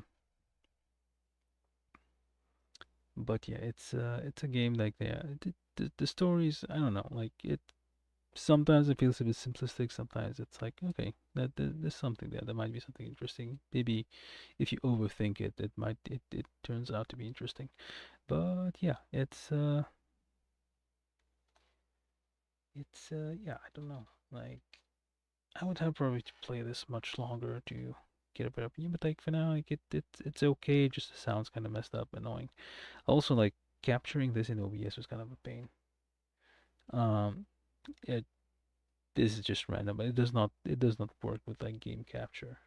but yeah, it's a game like, yeah, the stories, I don't know, like it, sometimes it feels a bit simplistic. Sometimes it's like, okay, there's something there. There might be something interesting. Maybe if you overthink it, it turns out to be interesting. But yeah, it's yeah, I don't know. Like I would have probably to play this much longer to get a better opinion. But like for now, like it's okay. Just the sound's kind of messed up, annoying. Also, like capturing this in OBS was kind of a pain. Um, it This is just random, but it does not work with like game capture,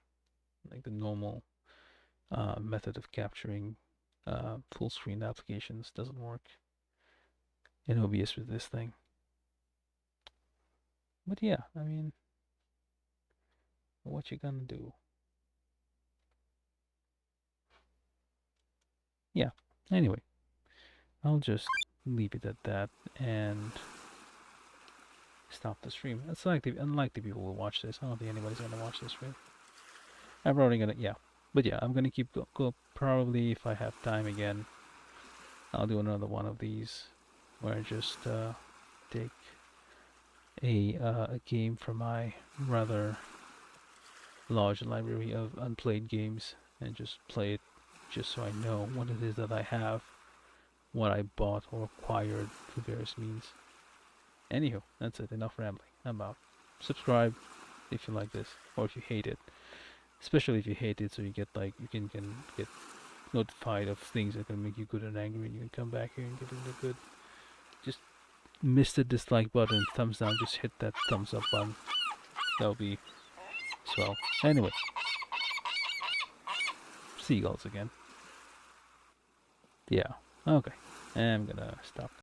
like the normal method of capturing full screen applications doesn't work in OBS with this thing. But yeah, I mean, what you gonna do? Yeah. Anyway, I'll just leave it at that and stop the stream. It's likely, unlikely people will watch this. I don't think anybody's gonna watch this stream. I'm probably gonna, yeah, but yeah, I'm gonna keep go. Probably if I have time again, I'll do another one of these where I just take a game from my rather large library of unplayed games and just play it, just so I know what it is that I have, what I bought or acquired through various means. Anywho, that's it. Enough rambling. I'm out. Subscribe if you like this, or if you hate it. Especially if you hate it, so you get like, you can get notified of things that can make you good and angry, and you can come back here and get into good. Just miss the dislike button, thumbs down, just hit that thumbs up button. That'll be swell. Anyway, seagulls again. Yeah. Okay. I'm gonna stop.